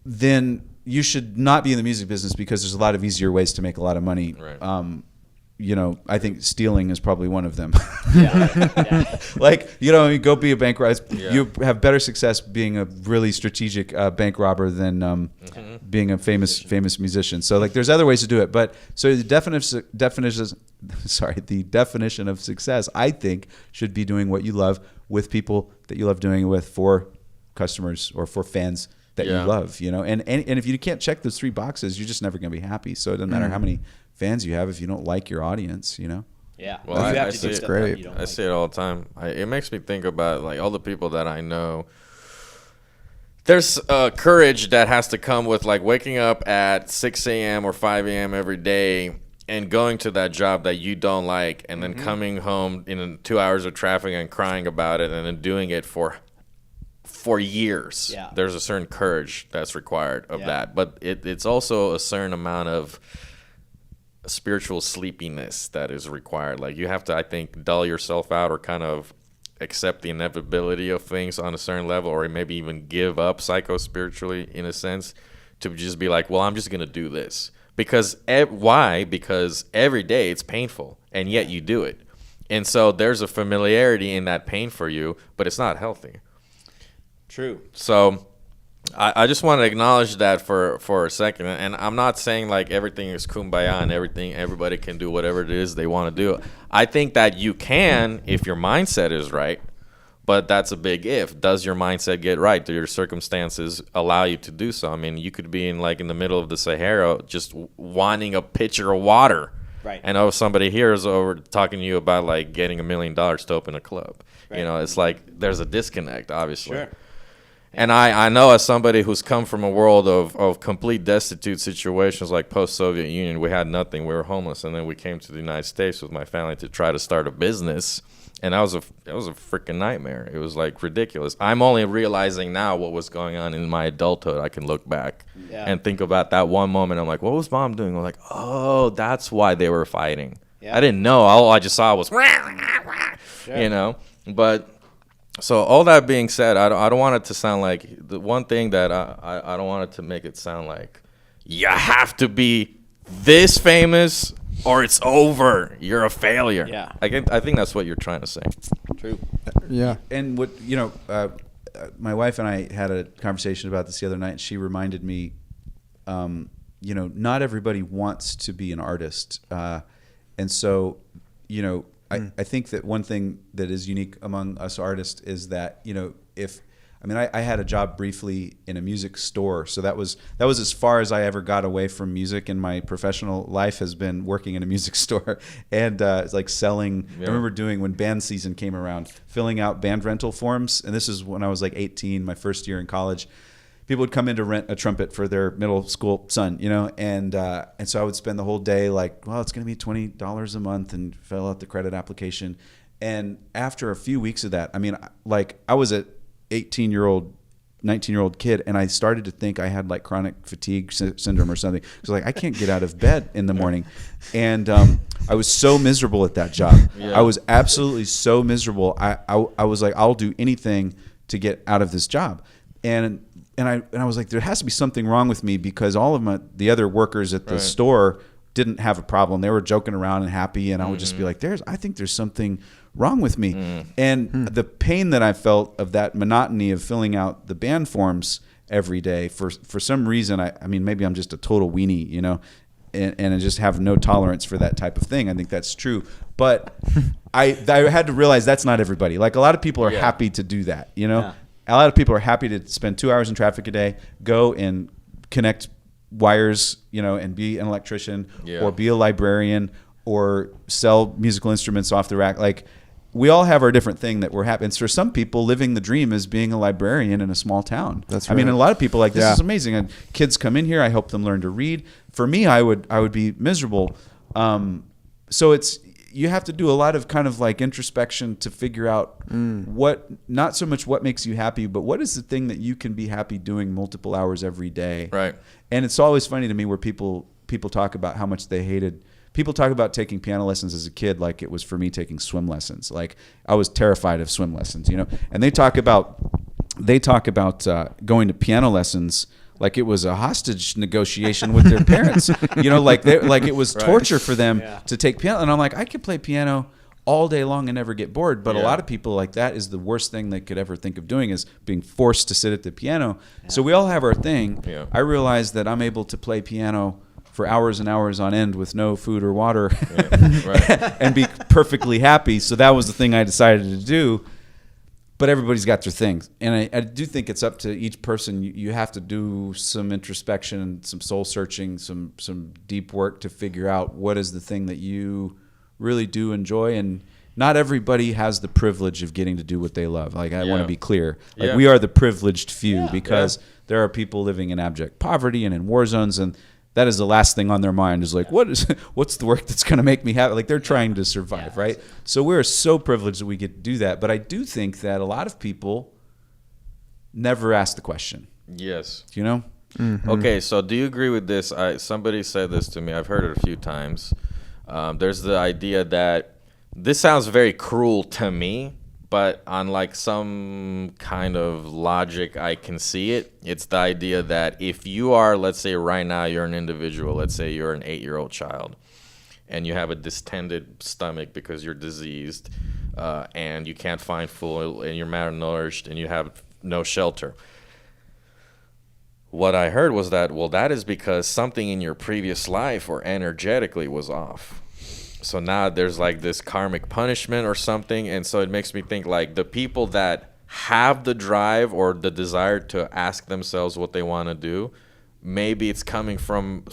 then you should not be in the music business, because there's a lot of easier ways to make a lot of money. Right. You know, I think stealing is probably one of them. Yeah. Like, you know, you go be a bank robber. You have better success being a really strategic bank robber than being a famous musician. So, like, there's other ways to do it. But so the definition of success, I think, should be doing what you love with people that you love doing it with, for customers or for fans that you love. You know, and if you can't check those 3 boxes, you're just never going to be happy. So it doesn't matter how many fans you have if you don't like your audience, you know. Yeah. Well, I see it. Great. I see it all the time. It makes me think about, like, all the people that I know. There's courage that has to come with, like, waking up at 6 a.m. or 5 a.m. every day and going to that job that you don't like, and then coming home in 2 hours of traffic and crying about it, and then doing it for years. Yeah. There's a certain courage that's required of that, but it's also a certain amount of spiritual sleepiness that is required. Like, you have to, I think, dull yourself out, or kind of accept the inevitability of things on a certain level, or maybe even give up psycho-spiritually in a sense, to just be like, well, I'm just going to do this. Because why? Because every day it's painful, and yet you do it. And so there's a familiarity in that pain for you, but it's not healthy. True. So I just want to acknowledge that for a second. And I'm not saying like everything is kumbaya and everybody can do whatever it is they want to do. I think that you can if your mindset is right, but that's a big if. Does your mindset get right? Do your circumstances allow you to do so? I mean, you could be in the middle of the Sahara just wanting a pitcher of water. Right. And somebody here is over talking to you about like getting $1 million to open a club. Right. You know, it's like there's a disconnect, obviously. Sure. And I know, as somebody who's come from a world of complete destitute situations like post-Soviet Union, we had nothing. We were homeless. And then we came to the United States with my family to try to start a business. And that was a freaking nightmare. It was like ridiculous. I'm only realizing now what was going on in my adulthood. I can look back and think about that one moment. I'm like, what was mom doing? I'm like, oh, that's why they were fighting. Yeah. I didn't know. All I just saw was, sure. You know. But so all that being said, I don't want it to sound like the one thing that I don't want it to make it sound like you have to be this famous or it's over. You're a failure. Yeah. I think that's what you're trying to say. True. Yeah. And what, my wife and I had a conversation about this the other night, and she reminded me, not everybody wants to be an artist. And so, I think that one thing that is unique among us artists is that, I had a job briefly in a music store, so that was as far as I ever got away from music in my professional life, has been working in a music store and it's like selling. Yeah. I remember doing, when band season came around, filling out band rental forms, and this is when I was like 18, my first year in college. People would come in to rent a trumpet for their middle school son, and so I would spend the whole day like, well, it's going to be $20 a month, and fill out the credit application. And after a few weeks of that, I was a 18-year-old, 19-year-old kid, and I started to think I had like chronic fatigue syndrome or something. Because like I can't get out of bed in the morning, and I was so miserable at that job. Yeah. I was absolutely so miserable. I was like, I'll do anything to get out of this job, and I was like, there has to be something wrong with me, because all of the other workers at the store didn't have a problem. They were joking around and happy, and I would just be like, I think there's something wrong with me. And the pain that I felt of that monotony of filling out the band forms every day, for some reason, I mean, maybe I'm just a total weenie, and I just have no tolerance for that type of thing. I think that's true. But I had to realize that's not everybody. Like, a lot of people are happy to do that, Yeah. A lot of people are happy to spend 2 hours in traffic a day, go and connect wires, and be an electrician, or be a librarian, or sell musical instruments off the rack. Like, we all have our different thing that we're happy. And for some people, living the dream is being a librarian in a small town. That's right. I mean, a lot of people like, this is amazing. And kids come in here, I help them learn to read. For me, I would be miserable. So you have to do a lot of kind of like introspection to figure out not so much what makes you happy, but what is the thing that you can be happy doing multiple hours every day. Right. And it's always funny to me where people talk about how much they hated. People talk about taking piano lessons as a kid like it was for me taking swim lessons. Like, I was terrified of swim lessons, And they talk about going to piano lessons like it was a hostage negotiation with their parents. Like it was torture for them to take piano. And I'm like, I could play piano all day long and never get bored. But a lot of people, like, that is the worst thing they could ever think of doing, is being forced to sit at the piano. Yeah. So we all have our thing. Yeah. I realized that I'm able to play piano for hours and hours on end with no food or water and be perfectly happy. So that was the thing I decided to do. But everybody's got their things. And I do think it's up to each person. You have to do some introspection, some soul searching, some deep work to figure out what is the thing that you really do enjoy. And not everybody has the privilege of getting to do what they love. Like, I want to be clear. Like, we are the privileged few, because there are people living in abject poverty and in war zones, and that is the last thing on their mind, is like, what's the work that's going to make me happy? Like, they're trying to survive, right? So we're so privileged that we get to do that. But I do think that a lot of people never ask the question. Yes. Mm-hmm. Okay, so do you agree with this? Somebody said this to me. I've heard it a few times. There's the idea that, this sounds very cruel to me, but on like some kind of logic, I can see it. It's the idea that if you are, let's say right now you're an individual, let's say you're an 8-year-old child, and you have a distended stomach because you're diseased, and you can't find food, and you're malnourished, and you have no shelter. What I heard was that, well, that is because something in your previous life or energetically was off. So now there's like this karmic punishment or something. And so it makes me think like the people that have the drive or the desire to ask themselves what they want to do, maybe it's coming from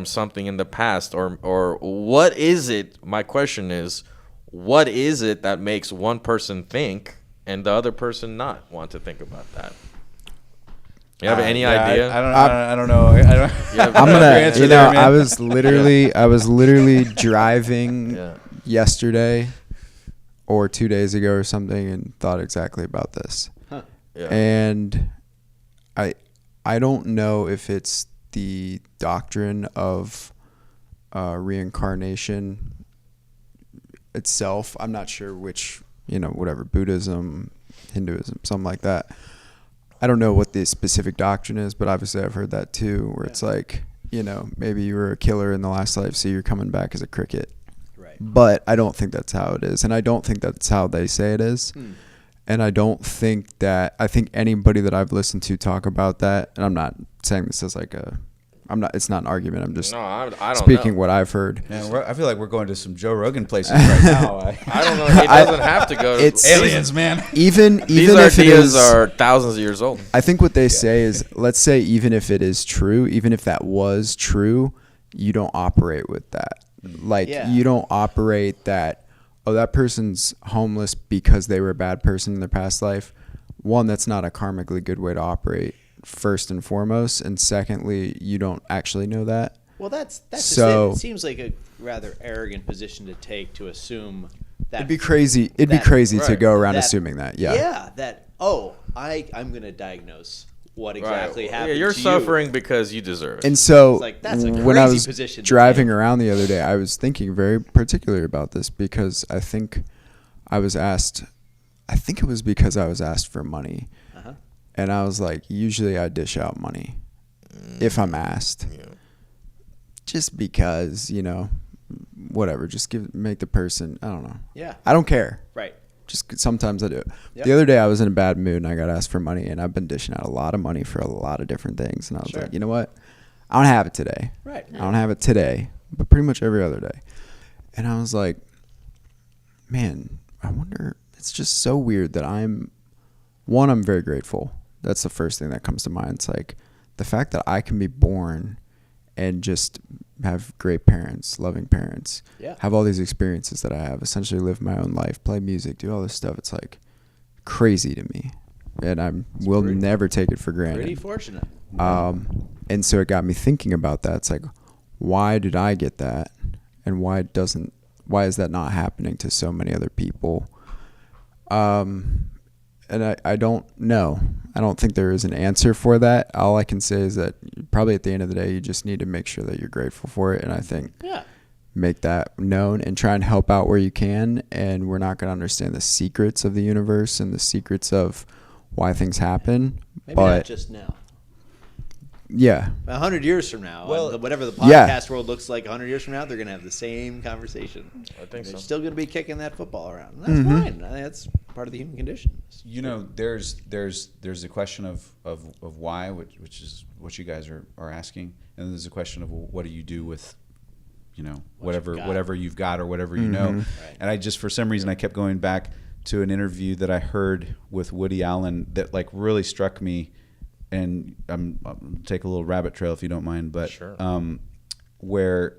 something in the past, or what is it? My question is, what is it that makes one person think and the other person not want to think about that? You have any idea? I don't know. I'm gonna. I was literally driving yesterday or 2 days ago or something, and thought exactly about this. Huh. Yeah. And I don't know if it's the doctrine of reincarnation itself. I'm not sure which, whatever, Buddhism, Hinduism, something like that. I don't know what the specific doctrine is, but obviously I've heard that too, where it's like, maybe you were a killer in the last life, so you're coming back as a cricket. Right. But I don't think that's how it is. And I don't think that's how they say it is. And I don't think I think anybody that I've listened to talk about that, and I'm not saying this as like it's not an argument. I'm just I don't speaking know. what I've heard. Yeah, I feel like we're going to some Joe Rogan places right now. I don't know. It doesn't have to go to Aliens, man. Even These if it ideas is, are thousands of years old. I think what they say is, let's say even if it is true, even if that was true, you don't operate with that. Like you don't operate that, oh, that person's homeless because they were a bad person in their past life. One, that's not a karmically good way to operate, first and foremost. And secondly, you don't actually know that. Well, that's so, just it. It seems like a rather arrogant position to take, to assume that it'd be crazy. It'd be crazy to go around assuming that. Yeah. Yeah. That, I'm going to diagnose what exactly happened. Yeah, you're to suffering because you deserve it. And so that's a when I crazy was position to driving take. around the other day, I was thinking very particularly about this, because I think I was asked, I think it was because I was asked for money. And I was like, usually I dish out money if I'm asked. Yeah. Just because, whatever, just make the person, I don't know. Yeah. I don't care. Right. Just sometimes I do it. Yep. The other day I was in a bad mood and I got asked for money, and I've been dishing out a lot of money for a lot of different things. And I was like, you know what? I don't have it today. Right. I don't have it today, but pretty much every other day. And I was like, man, I wonder, it's just so weird that I'm very grateful. That's the first thing that comes to mind. It's like the fact that I can be born and just have great parents, loving parents, have all these experiences that I have, essentially live my own life, play music, do all this stuff. It's like crazy to me, and I will never take it for granted. Pretty fortunate. And so it got me thinking about that. It's like, why did I get that, and why is that not happening to so many other people? And I don't know. I don't think there is an answer for that. All I can say is that probably at the end of the day, you just need to make sure that you're grateful for it. And I think make that known and try and help out where you can. And we're not going to understand the secrets of the universe and the secrets of why things happen. Maybe not just now. Yeah. 100 years from now, whatever the podcast world looks like 100 years from now, they're going to have the same conversation. I think they're still going to be kicking that football around. And that's fine. I think that's part of the human condition. There's a question of why, which is what you guys are asking, and there's a question of, well, what do you do with whatever you've got or whatever you know. Right. And I just, for some reason, I kept going back to an interview that I heard with Woody Allen that like really struck me. And I'll take a little rabbit trail if you don't mind, but sure. Where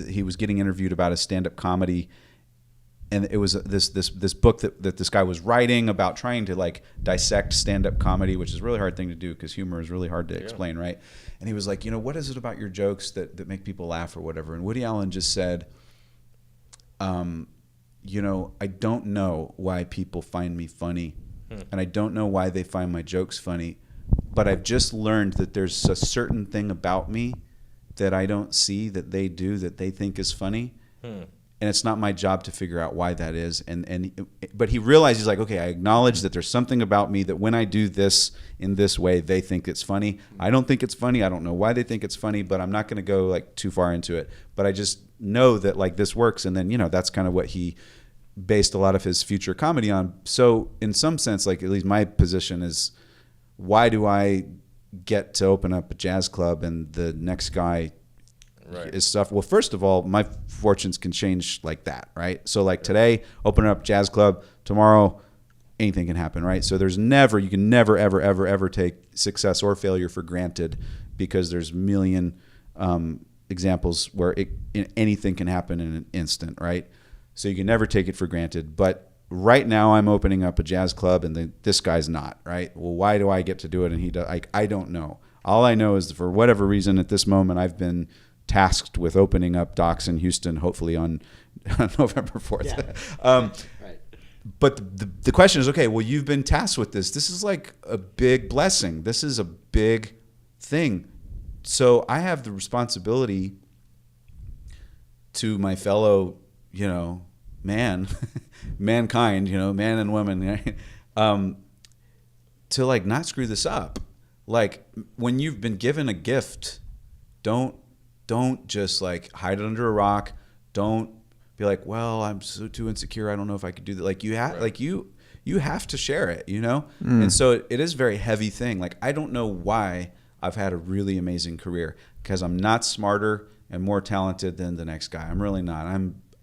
he was getting interviewed about his stand-up comedy, and it was this book that this guy was writing about trying to like dissect stand-up comedy, which is a really hard thing to do because humor is really hard to explain, right? And he was like, what is it about your jokes that make people laugh or whatever? And Woody Allen just said, I don't know why people find me funny. And I don't know why they find my jokes funny, but I've just learned that there's a certain thing about me that I don't see that they do that they think is funny. and it's not my job to figure out why that is. But he realized, he's like, okay, I acknowledge that there's something about me that when I do this in this way, they think it's funny. I don't think it's funny. I don't know why they think it's funny, but I'm not going to go like too far into it. But I just know that like this works. And then, that's kind of what he based a lot of his future comedy on. So in some sense, like at least my position is, why do I get to open up a jazz club and the next guy is stuff? Well, first of all, my fortunes can change like that, right? So like today, open up jazz club. Tomorrow, anything can happen, right? So you can never, ever, ever, ever take success or failure for granted, because there's a million examples where anything can happen in an instant, right? So you can never take it for granted. But right now, I'm opening up a jazz club, and this guy's not, right? Well, why do I get to do it and he does? I don't know. All I know is that for whatever reason, at this moment, I've been tasked with opening up Doc's in Houston, hopefully on November 4th. Yeah. Right. But the question is, okay, well, you've been tasked with this. This is like a big blessing. This is a big thing. So I have the responsibility to my fellow, mankind, man and woman, right? To like not screw this up. Like when you've been given a gift, don't just like hide it under a rock. Don't be like, well, I'm so too insecure, I don't know if I could do that. Like you have, like you have to share it, And so it is a very heavy thing. Like I don't know why I've had a really amazing career, because I'm not smarter and more talented than the next guy. I'm really not.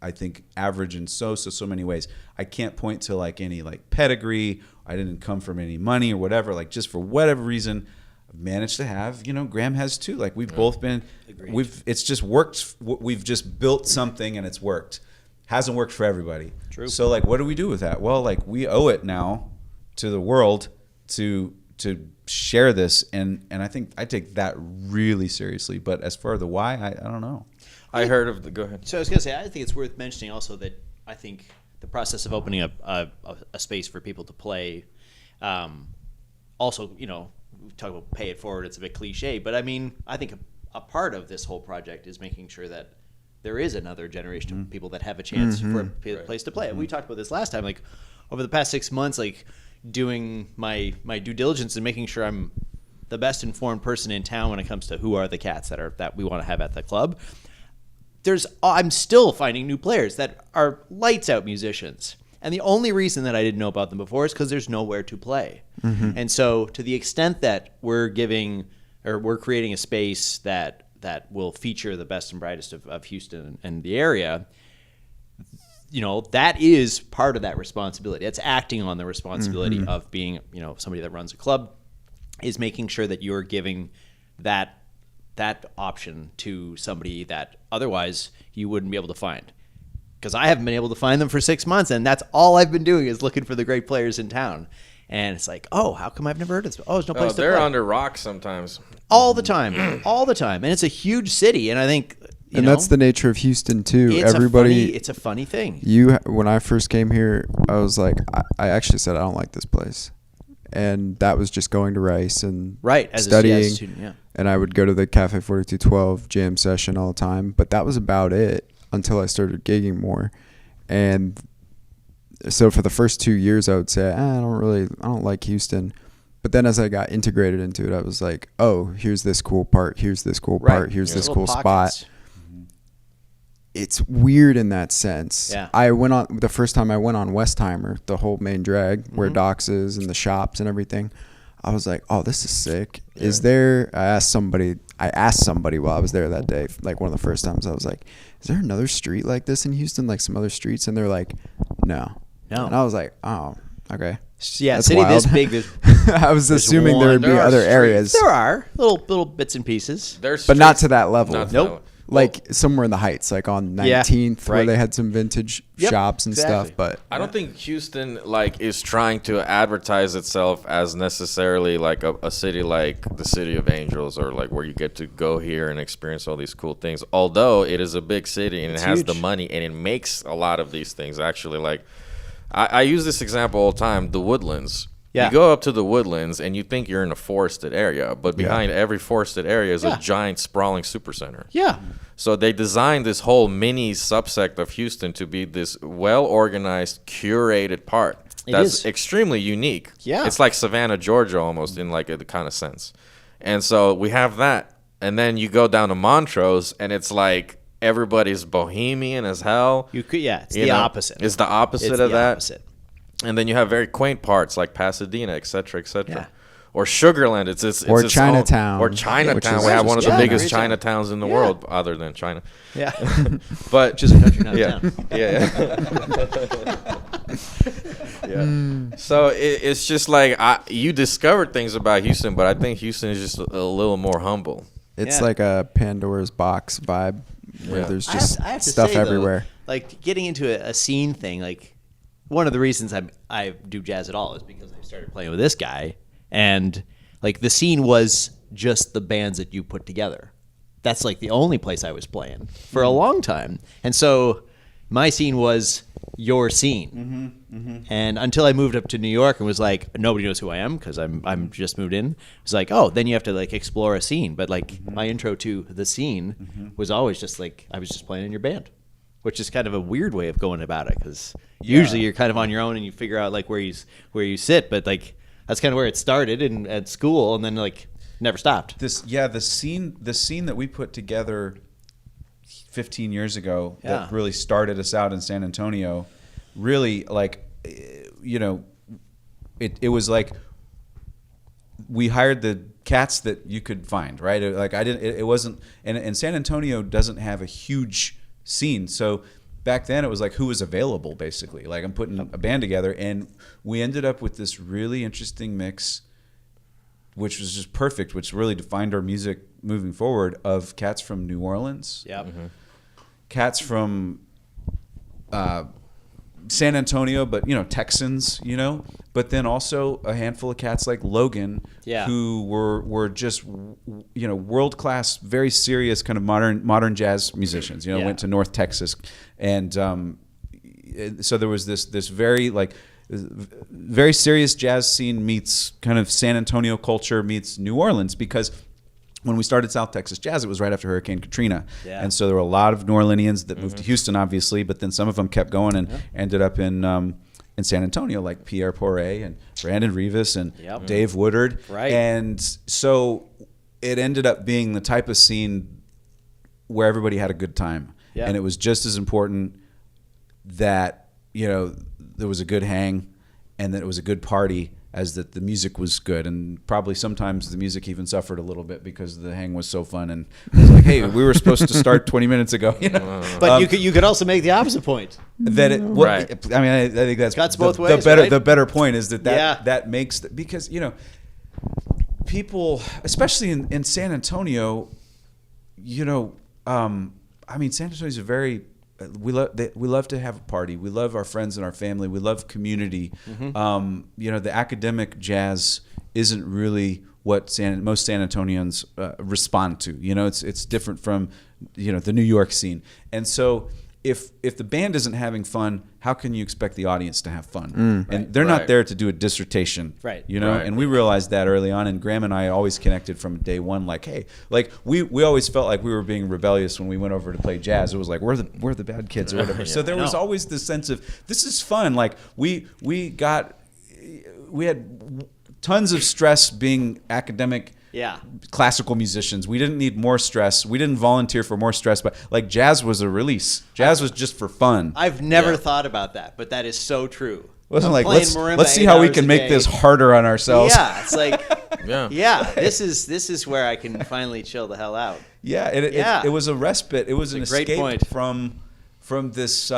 I think average in so many ways. I can't point to like any like pedigree. I didn't come from any money or whatever. Like just for whatever reason, I've managed to have, Graeme has too. Like we've both been, it's just worked. We've just built something and it's worked. Hasn't worked for everybody. True. So like, what do we do with that? Well, like we owe it now to the world to share this. And I think I take that really seriously. But as far as the why, I don't know. I heard of the. Go ahead. So I was going to say, I think it's worth mentioning also that I think the process of opening up a space for people to play, also, we talk about pay it forward. It's a bit cliche, but I mean, I think a part of this whole project is making sure that there is another generation of people that have a chance for a place to play. And we talked about this last time, like over the past 6 months, like doing my due diligence and making sure I'm the best informed person in town when it comes to who are the cats that we want to have at the club. I'm still finding new players that are lights out musicians. And the only reason that I didn't know about them before is because there's nowhere to play. And so to the extent that we're creating a space that will feature the best and brightest of Houston and the area, that is part of that responsibility. That's acting on the responsibility of being, somebody that runs a club, is making sure that you're giving that option to somebody that otherwise you wouldn't be able to find. Because I haven't been able to find them for 6 months, and that's all I've been doing is looking for the great players in town. And it's like, oh, how come I've never heard of this? Oh, there's no place to play. They're under rocks sometimes. All the time. All the time. And it's a huge city, and I think, that's the nature of Houston, too. It's a funny thing. When I first came here, I was like, I actually said I don't like this place. And that was just going to Rice and as studying. a student, yeah. And I would go to the Cafe 4212 jam session all the time. But that was about it until I started gigging more. And so for the first 2 years, I would say, I don't like Houston. But then as I got integrated into it, I was like, oh, here's this cool part. Here's this cool part. Here's this cool spot. It's weird in that sense. Yeah. The first time I went on Westheimer, the whole main drag where Doc's is and the shops and everything. I was like, oh, this is sick. Yeah. I asked somebody while I was there that day, like one of the first times, I was like, is there another street like this in Houston, like some other streets? And they're like, no. And I was like, oh, okay. Yeah, that's city wild. this big. I was assuming there would be other areas. There are little bits and pieces. But not to that level. Nope. Like somewhere in the Heights, like on 19th, where they had some vintage shops and stuff. But I don't think Houston is trying to advertise itself as necessarily like a city like the City of Angels, or like where you get to go here and experience all these cool things. Although it is a big city and it has the money and it makes a lot of these things actually. Like I use this example all the time. The Woodlands. Yeah. You go up to the woodlands and you think you're in a forested area, but behind every forested area is a giant sprawling supercenter. Yeah. So they designed this whole mini subsect of Houston to be this well-organized, curated part. That's extremely unique. Yeah. It's like Savannah, Georgia almost in like a kind of sense. And so we have that. And then you go down to Montrose and it's like everybody's bohemian as hell. It's the opposite. It's the opposite It's of the that. opposite. And then you have very quaint parts like Pasadena, et cetera, et cetera. Yeah. Or Sugarland. It's Or its Chinatown. Or Chinatown. Which We is- have one of the Yeah, biggest great town. Chinatowns in the world, other than China. Yeah. But Just a country, not a yeah, town. yeah. So it's just like you discovered things about Houston, but I think Houston is just a little more humble. It's Yeah. like a Pandora's box vibe where Yeah. there's I just have to stuff say, though, everywhere. like getting into a scene thing, like one of the reasons I do jazz at all is because I started playing with this guy, and like the scene was just the bands that you put together. That's like the only place I was playing for a long time, and so my scene was your scene. And until I moved up to New York and was like, nobody knows who I am because I'm just moved in. It's like, oh, then you have to like explore a scene. But like my intro to the scene was always just like I was just playing in your band, which is kind of a weird way of going about it because usually you're kind of on your own and you figure out like where you sit. But like that's kind of where it started at school, and then like never stopped. The scene that we put together 15 years ago that really started us out in San Antonio, really like, you know, it was like we hired the cats that you could find, right? It wasn't, and San Antonio doesn't have a huge scene, so back then it was like who was available basically. Like I'm putting a band together, and we ended up with this really interesting mix, which was just perfect, which really defined our music moving forward, of cats from New Orleans, cats from San Antonio, but you know, Texans, you know, but then also a handful of cats like Logan, who were just, you know, world class, very serious kind of modern jazz musicians. You know, went to North Texas, and so there was this very like very serious jazz scene meets kind of San Antonio culture meets New Orleans, because when we started South Texas Jazz, it was right after Hurricane Katrina. Yeah. And so there were a lot of New Orleanians that moved to Houston, obviously, but then some of them kept going and ended up in San Antonio, like Pierre Poiret and Brandon Rivas and Dave Woodard. Right. And so it ended up being the type of scene where everybody had a good time. Yeah. And it was just as important that, you know, there was a good hang and that it was a good party as that the music was good. And probably sometimes the music even suffered a little bit because the hang was so fun. And it was like, hey, we were supposed to start 20 minutes ago. You know? But you could also make the opposite point. That it, well, Right. I mean, I think that's Cuts both the ways, better right? the better point is that Yeah. that makes because, you know, people, especially in San Antonio, you know, I mean, San Antonio is a very we love to have a party. We love our friends and our family. We love community. You know, the academic jazz isn't really what most San Antonians respond to. You know, it's different from, you know, the New York scene. And so if the band isn't having fun, how can you expect the audience to have fun? And they're not there to do a dissertation, Right. You know. Right. And we realized that early on. And Graeme and I always connected from day one. Like, hey, like we always felt like we were being rebellious when we went over to play jazz. It was like we're the bad kids or whatever. So there was always this sense of this is fun. Like we had tons of stress being academic. Yeah. Classical musicians. We didn't need more stress. We didn't volunteer for more stress, but like jazz was a release. Jazz was just for fun. I've never thought about that, but that is so true. It wasn't like Playing let's marimba see 8 how we hours can a make day. this harder on ourselves. Yeah, it's like Yeah. this is where I can finally chill the hell out. Yeah, it was a respite. It was an a great escape point. from this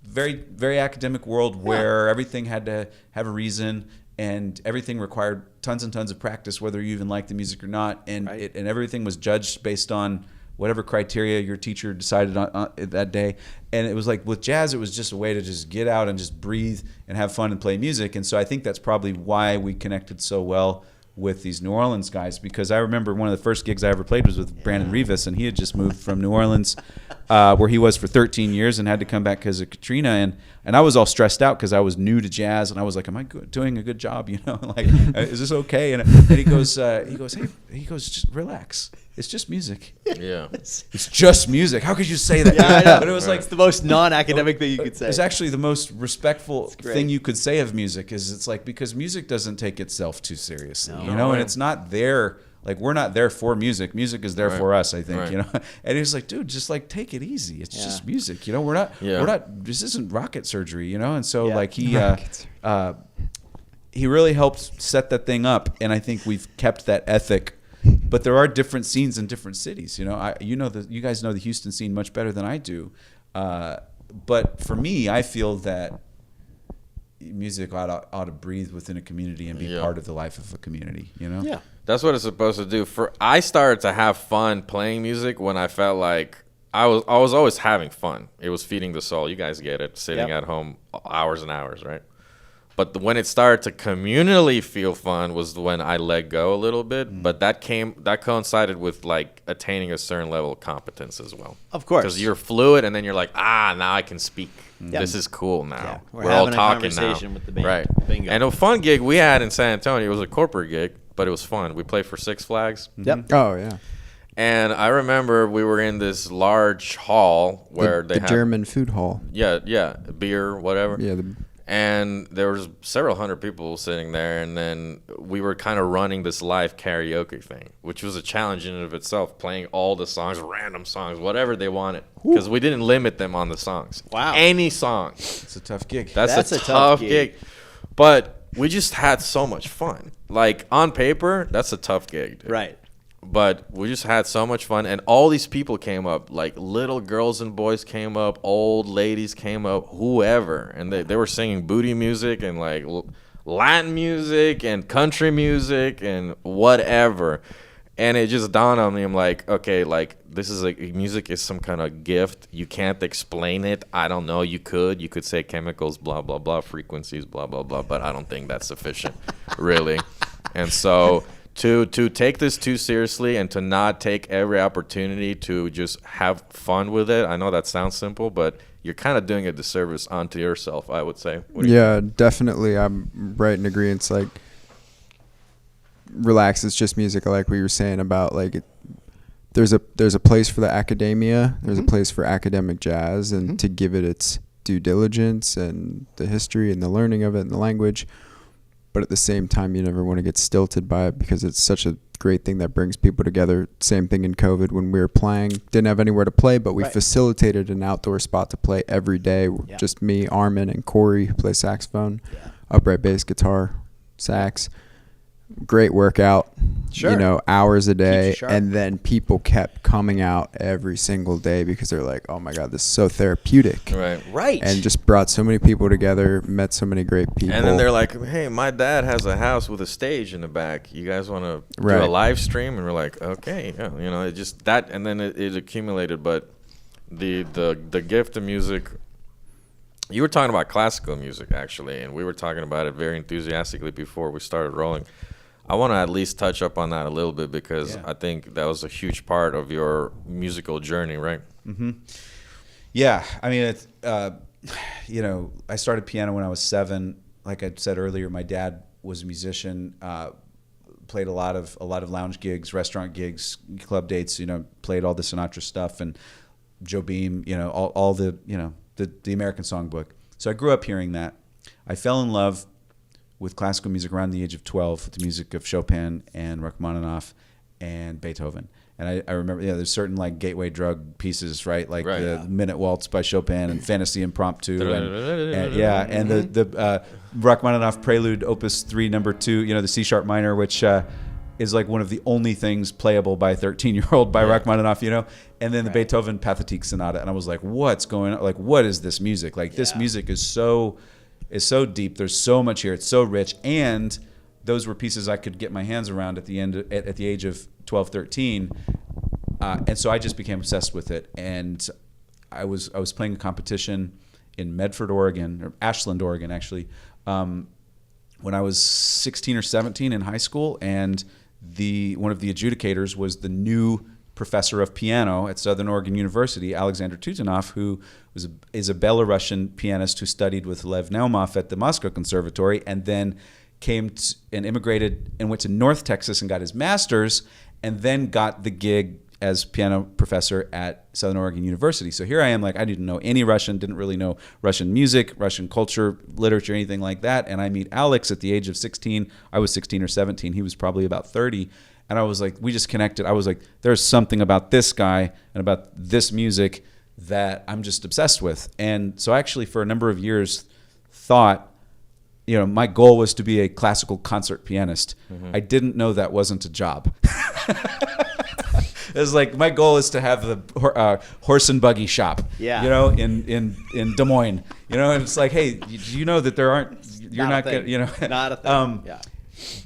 very very academic world where everything had to have a reason and everything required tons and tons of practice, whether you even liked the music or not, and and everything was judged based on whatever criteria your teacher decided on that day. And it was like with jazz, it was just a way to just get out and just breathe and have fun and play music. And so I think that's probably why we connected so well with these New Orleans guys, because I remember one of the first gigs I ever played was with Brandon Rivas, and he had just moved from New Orleans, where he was for 13 years and had to come back because of Katrina, and I was all stressed out because I was new to jazz, and I was like, am I doing a good job? You know, like, is this okay? And he goes, just relax. It's just music. Yeah. It's just music. How could you say that? Yeah, I know. But it was like It's the most non-academic thing you could say. It's actually the most respectful great. thing you could say of music. Is it's like, because music doesn't take itself too seriously, No. you know, and Right. it's not there. Like, we're not there for music. Music is there Right. for us, I think, Right. you know. And he was like, dude, just like take it easy. It's Yeah. just music, you know. We're not. This isn't rocket surgery, you know. And so Yeah. like he really helped set that thing up, and I think we've kept that ethic. But there are different scenes in different cities, you know. You guys know the Houston scene much better than I do. But for me, I feel that music ought to breathe within a community and be Yeah. part of the life of a community, you know. Yeah. That's what it's supposed to do. I started to have fun playing music when I felt like I was always having fun. It was feeding the soul. You guys get it. Sitting Yep. at home hours and hours, right? But when it started to communally feel fun was when I let go a little bit. But that coincided with like attaining a certain level of competence as well. Of course. Because you're fluid, and then you're like, now I can speak. Yep. This is cool now. Yeah. We're We're all having a talking conversation now. with the band. Right. Bingo. And a fun gig we had in San Antonio, it was a corporate gig, but it was fun. We played for Six Flags. Yep. Oh yeah, And I remember we were in this large hall where the they had German food hall. beer, whatever. Yeah, And there was several hundred people sitting there, and then we were kind of running this live karaoke thing, which was a challenge in and of itself, playing all the songs, random songs, whatever they wanted, because we didn't limit them on the songs. Wow. Any song. It's a tough gig. That's a tough gig. But we just had so much fun. Like, on paper, that's a tough gig, dude. Right. But we just had so much fun, and all these people came up, like little girls and boys came up, old ladies came up, whoever, and they were singing booty music and like Latin music and country music and whatever. And it just dawned on me, I'm like, okay, like this is like music is some kind of gift. You can't explain it. I don't know. You could say chemicals, blah blah blah, frequencies, blah blah blah, but I don't think that's sufficient, really. And so to take this too seriously and to not take every opportunity to just have fun with it. I know that sounds simple, but you're kind of doing a disservice onto yourself, I would say. What do you yeah, definitely. I'm right in agreement. Like, relax. It's just music. Like we were saying about like there's a place for the academia. There's a place for academic jazz, and to give it its due diligence and the history and the learning of it and the language. But at the same time, you never want to get stilted by it because it's such a great thing that brings people together. Same thing in COVID when we were playing. Didn't have anywhere to play, but we facilitated an outdoor spot to play every day. Yeah. Just me, Armin, and Corey, who play saxophone, upright bass, guitar, sax. Great workout. Sure. You know, hours a day. sharp. And then people kept coming out every single day because they're like, oh my God, this is so therapeutic. Right. Right. And just brought so many people together, met so many great people. And then they're like, hey, my dad has a house with a stage in the back. You guys want to do Right. a live stream? And we're like, okay. Yeah. You know, it just that. And then it accumulated. But the gift of music, you were talking about classical music, actually. And we were talking about it very enthusiastically before we started rolling. I want to at least touch up on that a little bit because I think that was a huge part of your musical journey, right? Mm-hmm. Yeah, I mean, it's, you know, I started piano when I was 7. Like I said earlier, my dad was a musician. Played a lot of lounge gigs, restaurant gigs, club dates. You know, played all the Sinatra stuff and Joe Beam. You know, all the the American Songbook. So I grew up hearing that. I fell in love with classical music around the age of 12, with the music of Chopin and Rachmaninoff and Beethoven. And I remember, there's certain like gateway drug pieces, right? Like the Minute Waltz by Chopin and Fantasy Impromptu, and the Rachmaninoff Prelude Opus 3 No. 2, the C sharp minor, which is like one of the only things playable by a 13-year-old by Rachmaninoff, and then the Beethoven Pathetique Sonata. And I was like, what's going on? Like, what is this music? Like, this music is so deep. There's so much here. It's so rich. And those were pieces I could get my hands around at the age of 12, 13. And so I just became obsessed with it. And I was playing a competition in Medford, Oregon, or Ashland, Oregon, actually, one when I was 16 or 17 in high school, and one of the adjudicators was the new professor of piano at Southern Oregon University, Alexander Tutanov, who is a Belarusian pianist who studied with Lev Naumov at the Moscow Conservatory, and then and immigrated and went to North Texas and got his master's, and then got the gig as piano professor at Southern Oregon University. So here I am, like, I didn't know any Russian, didn't really know Russian music, Russian culture, literature, anything like that. And I meet Alex at the age of 16. I was 16 or 17. He was probably about 30. And I was like, we just connected. I was like, there's something about this guy and about this music that I'm just obsessed with. And so I actually, for a number of years, thought, my goal was to be a classical concert pianist. I didn't know that wasn't a job. It was like, my goal is to have the horse and buggy shop, in Des Moines, and it's like, hey, you know that you're not going not a thing.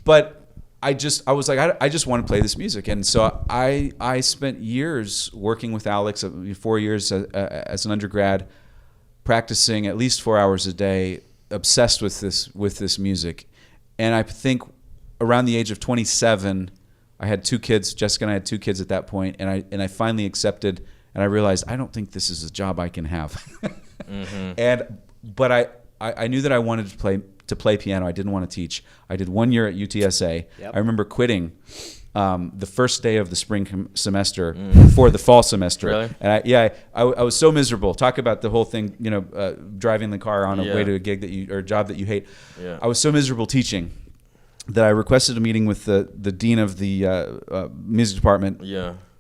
But I was like, I just want to play this music. And so I spent years working with Alex, 4 years as an undergrad, practicing at least 4 hours a day, obsessed with this music. And I think around the age of 27, I had 2 kids. Jessica and I had 2 kids at that point, and I finally accepted, and I realized I don't think this is a job I can have. But I knew that I wanted to play piano. I didn't want to teach. I did 1 year at UTSA. Yep. I remember quitting the first day of the spring semester for the fall semester. Really? And I was so miserable. Talk about the whole thing, driving the car on a way to a gig or a job that you hate. Yeah. I was so miserable teaching that I requested a meeting with the dean of the music department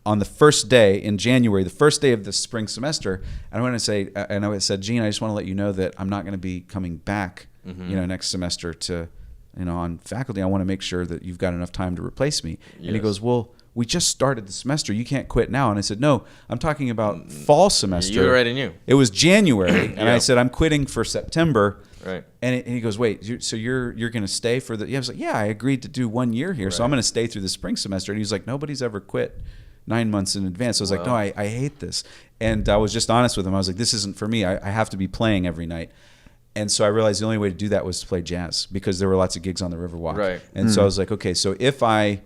on the first day in January, the first day of the spring semester. And I said, Gene, I just want to let you know that I'm not going to be coming back, next semester to, on faculty. I want to make sure that you've got enough time to replace me. Yes. And he goes, well, we just started the semester. You can't quit now. And I said, no, I'm talking about fall semester. You already knew. It was January, and I said, I'm quitting for September. Right. And he goes, wait, so you're going to stay for the? Yeah, I was like, yeah, I agreed to do 1 year here, so I'm going to stay through the spring semester. And he was like, nobody's ever quit 9 months in advance. So I was like, no, I hate this. And I was just honest with him. I was like, this isn't for me. I have to be playing every night. And so I realized the only way to do that was to play jazz, because there were lots of gigs on the Riverwalk. Right. And so I was like, okay, so if I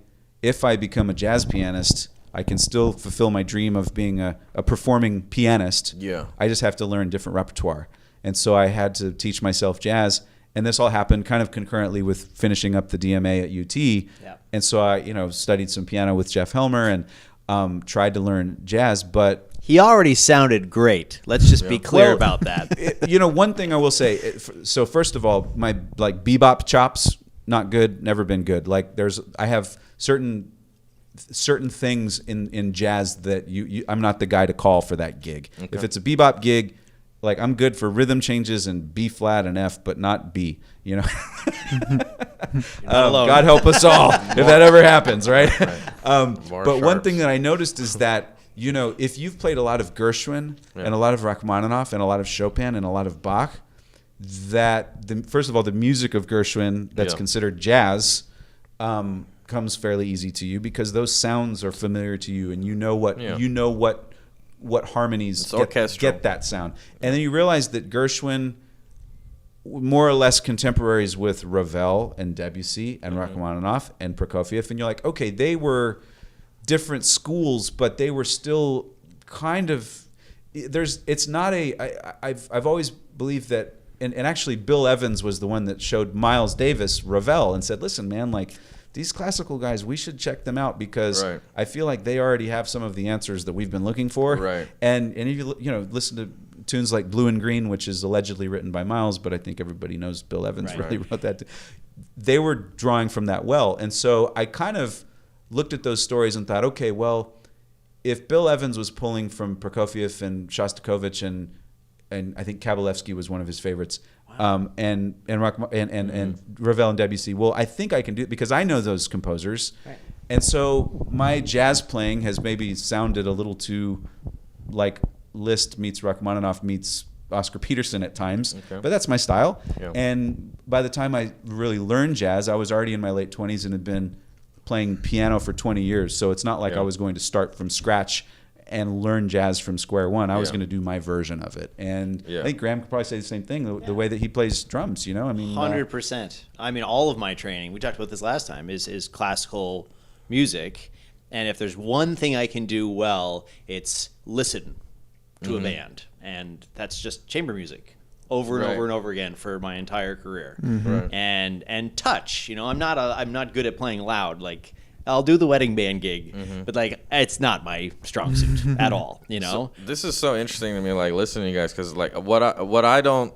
become a jazz pianist, I can still fulfill my dream of being a performing pianist. Yeah. I just have to learn different repertoire. And so I had to teach myself jazz. And this all happened kind of concurrently with finishing up the DMA at UT. Yeah. And so I, studied some piano with Jeff Helmer and tried to learn jazz. But he already sounded great. Let's just be clear about that. One thing I will say. So first of all, my bebop chops, not good, never been good. I have certain things in jazz that I'm not the guy to call for that gig. Okay. If it's a bebop gig, I'm good for rhythm changes and B flat and F, but not B. God help us all if that ever happens, right? But one thing that I noticed is that if you've played a lot of Gershwin and a lot of Rachmaninoff and a lot of Chopin and a lot of Bach, that first of all, the music of Gershwin that's considered jazz comes fairly easy to you, because those sounds are familiar to you, and you know what harmonies get that sound. And then you realize that Gershwin, more or less contemporaries with Ravel and Debussy and Rachmaninoff and Prokofiev, and you're like, okay, they were different schools, but they were still kind of, I've always believed that, and actually Bill Evans was the one that showed Miles Davis Ravel and said, listen, man, these classical guys, we should check them out, because I feel like they already have some of the answers that we've been looking for. Right. And if you listen to tunes like Blue and Green, which is allegedly written by Miles, but I think everybody knows Bill Evans really wrote that. They were drawing from that well. And so I kind of looked at those stories and thought, okay, well, if Bill Evans was pulling from Prokofiev and Shostakovich and I think Kabalevsky was one of his favorites, and Ravel and Debussy. Well, I think I can do it because I know those composers, and so my jazz playing has maybe sounded a little too like Liszt meets Rachmaninoff meets Oscar Peterson at times, but that's my style. Yeah. And by the time I really learned jazz, I was already in my late 20s and had been playing piano for 20 years. So it's not like I was going to start from scratch and learn jazz from square one. I was Yeah. going to do my version of it. And Yeah. I think Graham could probably say the same thing, the way that he plays drums, I mean, 100%. I mean, all of my training, we talked about this last time, is classical music. And if there's one thing I can do well, it's listen to a band. And that's just chamber music over and Right. over and over again for my entire career. Right. And touch, I'm not good at playing loud. Like, I'll do the wedding band gig, but like it's not my strong suit at all, So this is so interesting to me, like listening to you guys, because like what I don't,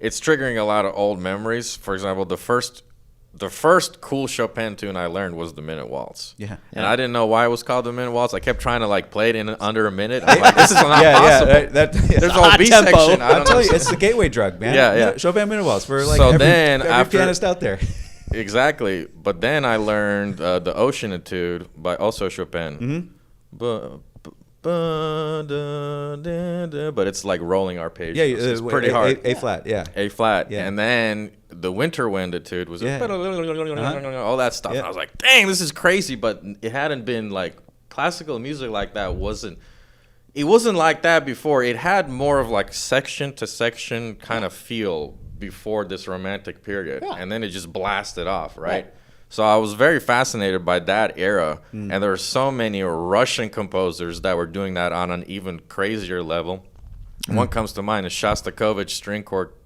it's triggering a lot of old memories. For example, the first cool Chopin tune I learned was the Minute Waltz. Yeah. And I didn't know why it was called the Minute Waltz. I kept trying to like play it in under a minute. I'm like, this is not possible. There's a whole hot B tempo. section. I I'll don't tell know. you, it's the gateway drug, man. Yeah. Chopin Minute Waltz for like So every then after- pianist out there. Exactly. But then I learned the Ocean Etude by also Chopin. But it's like rolling arpeggios. Yeah, it's pretty hard. A flat, yeah. A flat. Yeah. And then the Winter Wind Etude was Yeah. all that stuff. Yeah. And I was like, dang, this is crazy. But it hadn't been like classical music like that. It wasn't like that before. It had more of like section to section kind of feel before this romantic period. Yeah. And then it just blasted off, right? Right. So I was very fascinated by that era. And there are so many Russian composers that were doing that on an even crazier level. One comes to mind is Shostakovich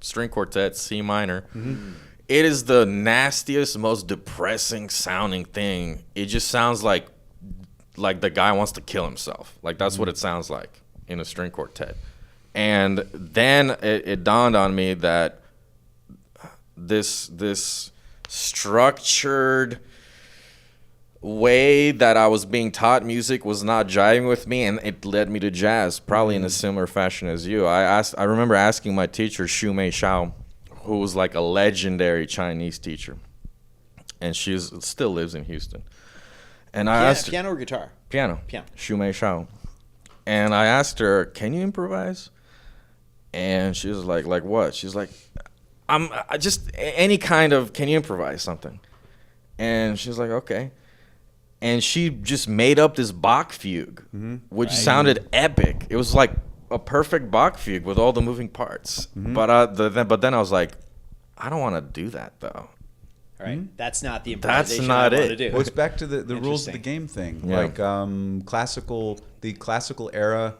string quartet, C minor. It is the nastiest, most depressing sounding thing. It just sounds like the guy wants to kill himself. Like that's what it sounds like in a string quartet. And then it dawned on me that this structured way that I was being taught music was not jiving with me, and it led me to jazz, probably in a similar fashion as you. I remember asking my teacher, Xu Mei Shao, who was like a legendary Chinese teacher, and she still lives in Houston. And I asked her, piano or guitar? piano, Piano. Xu Mei Shao, and I asked her, "Can you improvise?" And she was like what? She's like, I just any kind of, can you improvise something? And she was like, okay. And she just made up this Bach fugue, which sounded epic. It was like a perfect Bach fugue with all the moving parts. But then I was like, I don't want to do that though. Right. That's not the That's improvisation not I want it. to do. Well, it's back to the rules of the Interesting. game thing. Yeah. Like the classical era,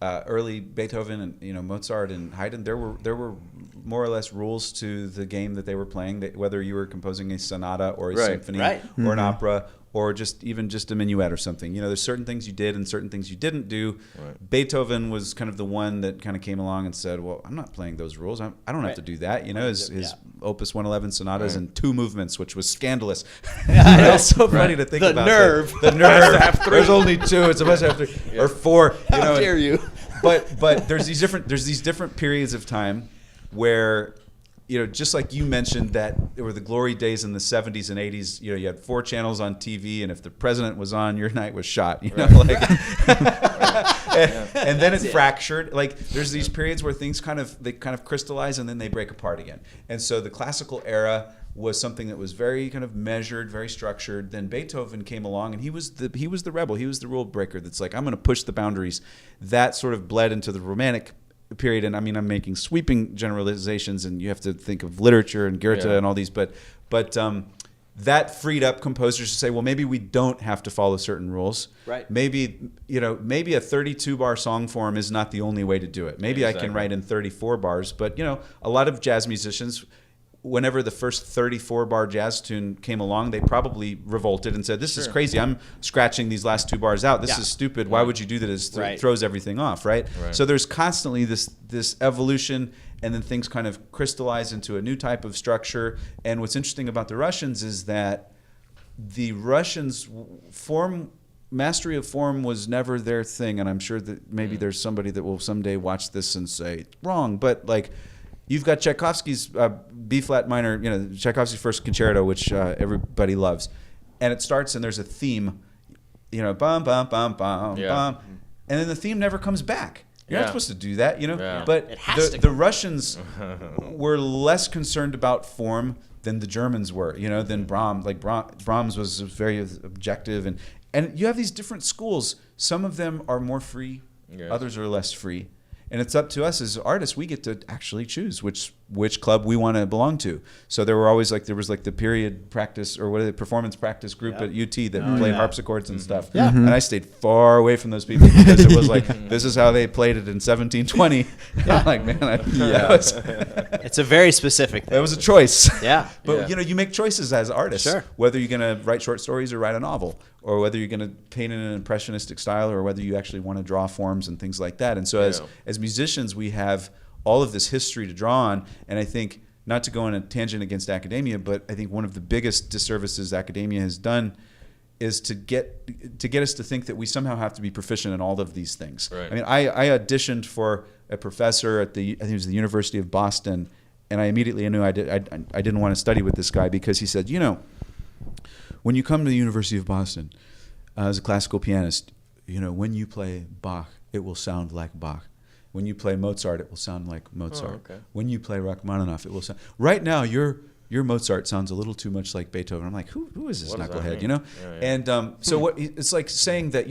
early Beethoven and Mozart and Haydn, there were more or less rules to the game that they were playing. That whether you were composing a sonata or a Right. symphony Right. or an opera or just a minuet or something. There's certain things you did and certain things you didn't do. Right. Beethoven was kind of the one that kind of came along and said, "Well, I'm not playing those rules. I don't have Right. to do that." His Yeah. Opus 111 sonatas Right. in 2 movements, which was scandalous. know. It's so funny to think The about nerve. The nerve. There's only 2. It's supposed to have 3 or 4. How dare you? But there's these different periods of time where just like you mentioned that there were the glory days in the 70s and 80s. You had 4 channels on TV, and if the president was on, your night was shot. And then it fractured. Like there's these periods where things kind of crystallize and then they break apart again. And so the classical era was something that was very kind of measured, very structured. Then Beethoven came along, and he was the rebel. He was the rule breaker. That's like, I'm going to push the boundaries. That sort of bled into the Romantic period. And I mean, I'm making sweeping generalizations, and you have to think of literature and Goethe and all these. But that freed up composers to say, well, maybe we don't have to follow certain rules. Right. Maybe a 32 bar song form is not the only way to do it. Maybe I can write in 34 bars. But a lot of jazz musicians, whenever the first 34-bar jazz tune came along, they probably revolted and said, "This is crazy. I'm scratching these last 2 bars out. This is stupid. Why would you do that?" It throws everything off, right? So there's constantly this evolution, and then things kind of crystallize into a new type of structure. And what's interesting about the Russians is that the Russians' mastery of form was never their thing. And I'm sure that maybe there's somebody that will someday watch this and say, wrong. But like, you've got Tchaikovsky's B-flat minor, Tchaikovsky's first concerto, which everybody loves. And it starts and there's a theme, bum, bum, bum, bum, bum. And then the theme never comes back. You're not supposed to do that, Yeah. But It has to the Russians were less concerned about form than the Germans were, than Brahms. Like Brahms was very objective, And you have these different schools. Some of them are more free, others are less free. And it's up to us as artists. We get to actually choose which club we want to belong to. So there was the period practice or performance practice group at UT that played harpsichords and stuff. Yeah. And I stayed far away from those people because it was like, this is how they played it in 1720. I'm like, man, It's a very specific thing. that was a choice. Yeah. But you make choices as artists, Sure. whether you're going to write short stories or write a novel, or whether you're going to paint in an impressionistic style, or whether you actually want to draw forms and things like that. And so as musicians, we have all of this history to draw on. And I think, not to go on a tangent against academia, but I think one of the biggest disservices academia has done is to get us to think that we somehow have to be proficient in all of these things. Right. I mean, I auditioned for a professor at I think it was the University of Boston, and I immediately knew I didn't want to study with this guy because he said, when you come to the University of Boston as a classical pianist, when you play Bach, it will sound like Bach. When you play Mozart, it will sound like Mozart. Oh, okay. When you play Rachmaninoff, it will sound. Right now, your Mozart sounds a little too much like Beethoven. I'm like, who is this What does that knucklehead? mean? And so it's like saying that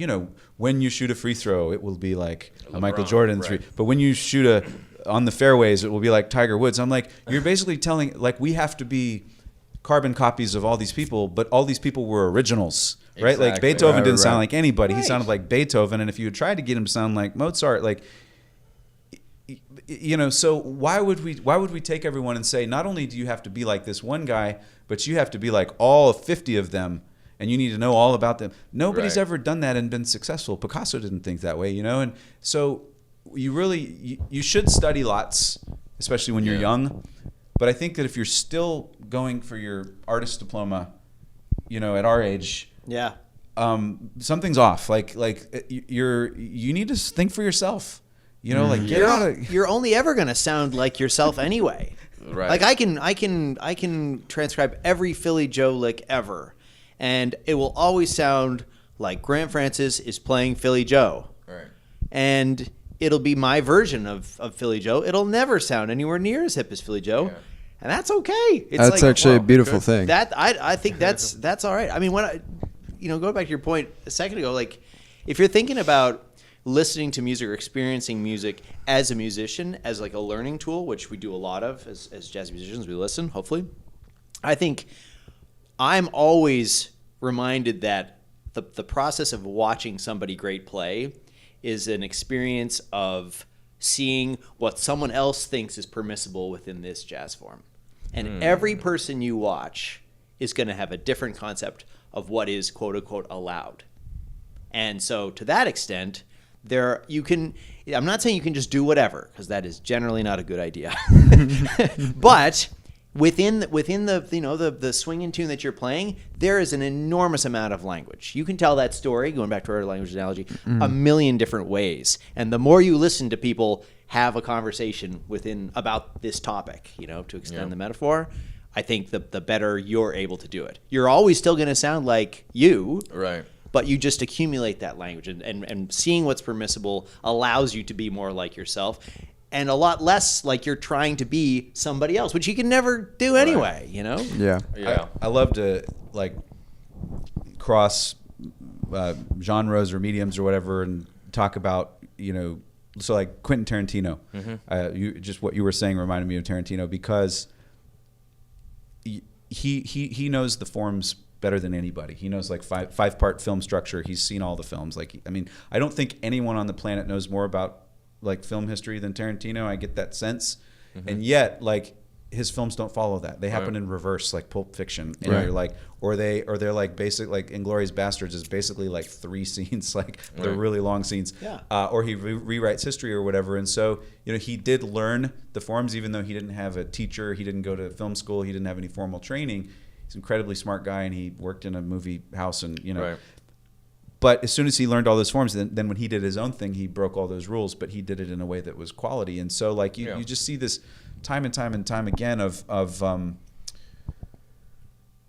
when you shoot a free throw, it will be like a Michael LeBron, Jordan right. three. But when you shoot on the fairways, it will be like Tiger Woods. I'm like, you're basically telling we have to be carbon copies of all these people, but all these people were originals. Right? Like Exactly. Beethoven didn't sound like anybody. Right. He sounded like Beethoven, and if you had tried to get him to sound like Mozart, so why would we take everyone and say, not only do you have to be like this one guy, but you have to be like all 50 of them, and you need to know all about them. Nobody's Right. ever done that and been successful. Picasso didn't think that way, and so you should study lots, especially when you're young. But I think that if you're still going for your artist diploma, at our age, Yeah. something's off. You need to think for yourself. Get out of. You're only ever going to sound like yourself anyway. Right. Like I can transcribe every Philly Joe lick ever, and it will always sound like Graham Francis is playing Philly Joe. Right. And it'll be my version of Philly Joe. It'll never sound anywhere near as hip as Philly Joe. Yeah. And that's okay. It's That's actually a beautiful thing. That I think that's all right. I mean, when going back to your point a second ago, like if you're thinking about listening to music or experiencing music as a musician, as like a learning tool, which we do a lot of as jazz musicians, we listen, hopefully. I think I'm always reminded that the process of watching somebody great play is an experience of seeing what someone else thinks is permissible within this jazz form. And every person you watch is going to have a different concept of what is quote unquote allowed. And so to that extent, I'm not saying you can just do whatever, because that is generally not a good idea. But within the swinging tune that you're playing, there is an enormous amount of language. You can tell that story, going back to our language analogy, a million different ways. And the more you listen to people have a conversation about this topic, to extend the metaphor, I think the better you're able to do it. You're always still going to sound like you. Right. But you just accumulate that language, and seeing what's permissible allows you to be more like yourself, and a lot less like you're trying to be somebody else, which you can never do anyway, Yeah. Yeah. I love to cross genres or mediums or whatever and talk about so like Quentin Tarantino. Just what you were saying reminded me of Tarantino, because he knows the forms better than anybody. He knows like five-part film structure. He's seen all the films. I don't think anyone on the planet knows more about film history than Tarantino. I get that sense. And yet his films don't follow that. They happen in reverse, like Pulp Fiction. And you're they're like basic, like Inglourious Bastards is basically like 3 scenes, they're really long scenes. Yeah. Or he rewrites history or whatever. And so, he did learn the forms, even though he didn't have a teacher, he didn't go to film school, he didn't have any formal training. He's an incredibly smart guy, and he worked in a movie house, and Right. But as soon as he learned all those forms, then when he did his own thing, he broke all those rules, but he did it in a way that was quality. And so you just see this time and time and time again of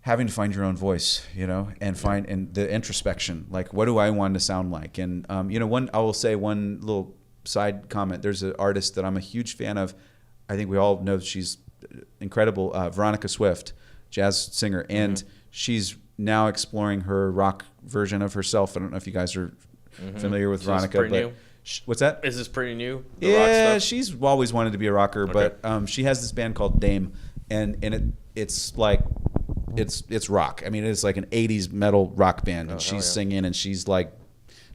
having to find your own voice, and the introspection, what do I want to sound like? And I will say one little side comment. There's an artist that I'm a huge fan of. I think we all know she's incredible, Veronica Swift, jazz singer, and she's now exploring her rock version of herself. I don't know if you guys are familiar with Veronica, but new? What's that? Is this pretty new? The rock Yeah, stuff? she's always wanted to be a rocker, but she has this band called Dame, and it's like it's rock. I mean, it's like an '80s metal rock band, and she's singing and she's like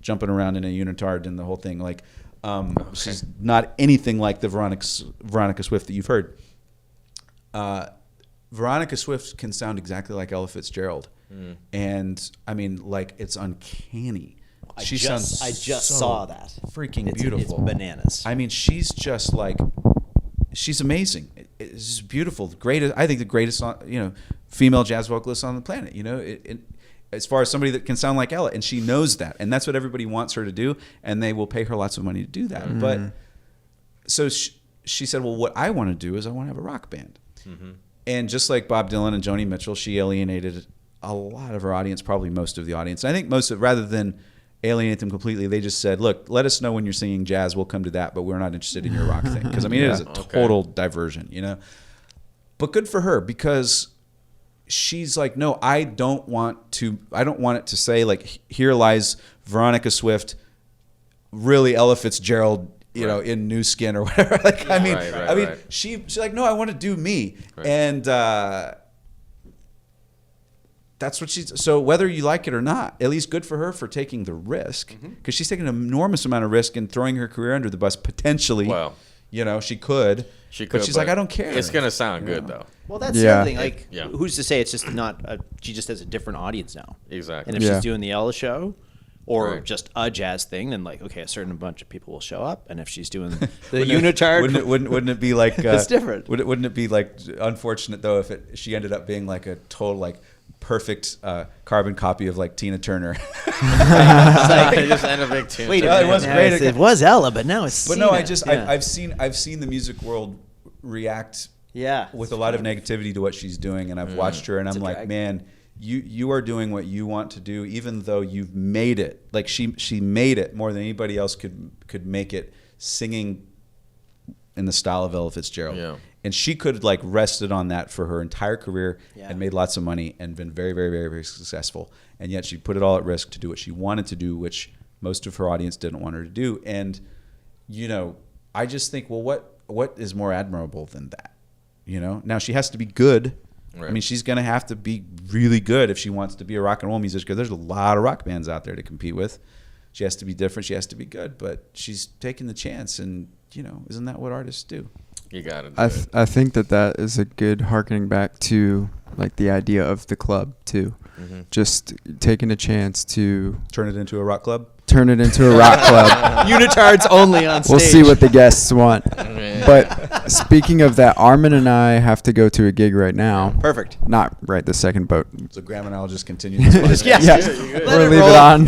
jumping around in a unitard and the whole thing. Like, she's not anything like the Veronica Swift that you've heard. Veronica Swift can sound exactly like Ella Fitzgerald, and I mean, like, it's uncanny. I just saw that. Freaking beautiful. It's bananas. I mean, she's just like, she's amazing. It's beautiful. I think the greatest, female jazz vocalist on the planet. As far as somebody that can sound like Ella, and she knows that, and that's what everybody wants her to do, and they will pay her lots of money to do that. But so she said, well, what I want to do is I want to have a rock band. And just like Bob Dylan and Joni Mitchell, she alienated a lot of her audience, probably most of the audience. I think rather than alienate them completely, they just said, look, let us know when you're singing jazz, we'll come to that, but we're not interested in your rock thing. Because I mean, it is a total diversion, but good for her, because she's like, no, I don't want it to say like, here lies Veronica Swift, really Ella Fitzgerald, in new skin or whatever. Like, I mean, she's like, no, I want to do me. And that's what so whether you like it or not, at least good for her for taking the risk, because she's taking an enormous amount of risk and throwing her career under the bus potentially. Well, she could, but she's like, I don't care. It's gonna sound good though. Well, that's the other thing. Like, who's to say it's just not? She just has a different audience now. Exactly. And if she's doing the Ella show, or just a jazz thing, then like, okay, a certain bunch of people will show up. And if she's doing the unitard, wouldn't it be like it's different? Wouldn't it be like unfortunate though if she ended up being like a total like perfect carbon copy of like Tina Turner? They just end up being Tina. Wait, Turner. it was great. It was Ella, but now it's. But Tina. no, I've seen the music world react. With a lot of negativity to what she's doing, and I've watched her, and I'm like, man, you are doing what you want to do, even though you've made it. Like she made it more than anybody else could make it, singing in the style of Ella Fitzgerald. Yeah. And she could like rested on that for her entire career and made lots of money and been very, very, very, very successful. And yet she put it all at risk to do what she wanted to do, which most of her audience didn't want her to do. And I just think, well, what is more admirable than that? Now she has to be good. Right. I mean, she's going to have to be really good if she wants to be a rock and roll musician, because there's a lot of rock bands out there to compete with. She has to be different. She has to be good, but she's taking the chance, and isn't that what artists do? You got it. I think that is a good harkening back to like the idea of the club too. Just taking a chance to turn it into a rock club. Turn it into a rock club. Unitards only on stage. We'll see what the guests want. But speaking of that, Armin and I have to go to a gig right now. Perfect. Not right this second, but so Graham and I will just continue this podcast. We'll leave it on.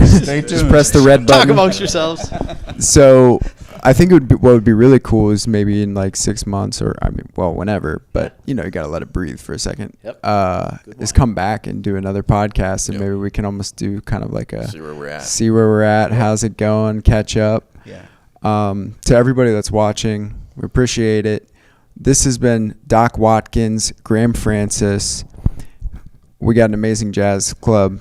Just press the red button. Talk amongst yourselves. So I think what would be really cool is maybe in like 6 months, or whenever. But you got to let it breathe for a second. Yep. Is come back and do another podcast, and maybe we can almost do kind of like a see where we're at. How's it going? Catch up. Yeah. To everybody that's watching, we appreciate it. This has been Doc Watkins, Graeme Francis. We got an amazing jazz club.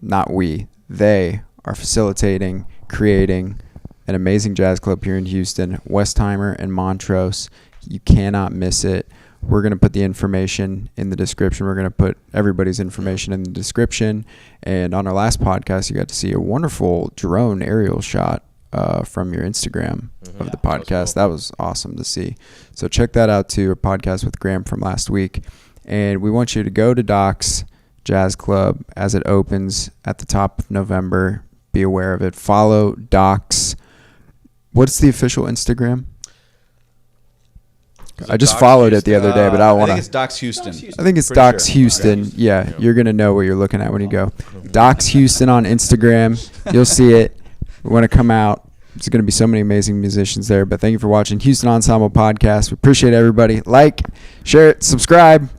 Not we. They are facilitating, creating an amazing jazz club here in Houston, Westheimer and Montrose. You cannot miss it. We're going to put the information in the description. We're going to put everybody's information in the description. And on our last podcast, you got to see a wonderful drone aerial shot from your Instagram of the podcast. That was awesome to see. So check that out too, a podcast with Graham from last week. And we want you to go to Doc's Jazz Club as it opens at the top of November. Be aware of it. Follow Doc's. What's the official Instagram? I just followed it the other day, but I want to. I think it's Doc's Houston. I think it's Doc's Houston. Yeah, you're going to know what you're looking at when you go. Doc's Houston on Instagram. You'll see it. We want to come out. There's going to be so many amazing musicians there. But thank you for watching Houston Ensemble Podcast. We appreciate everybody. Like, share it, subscribe.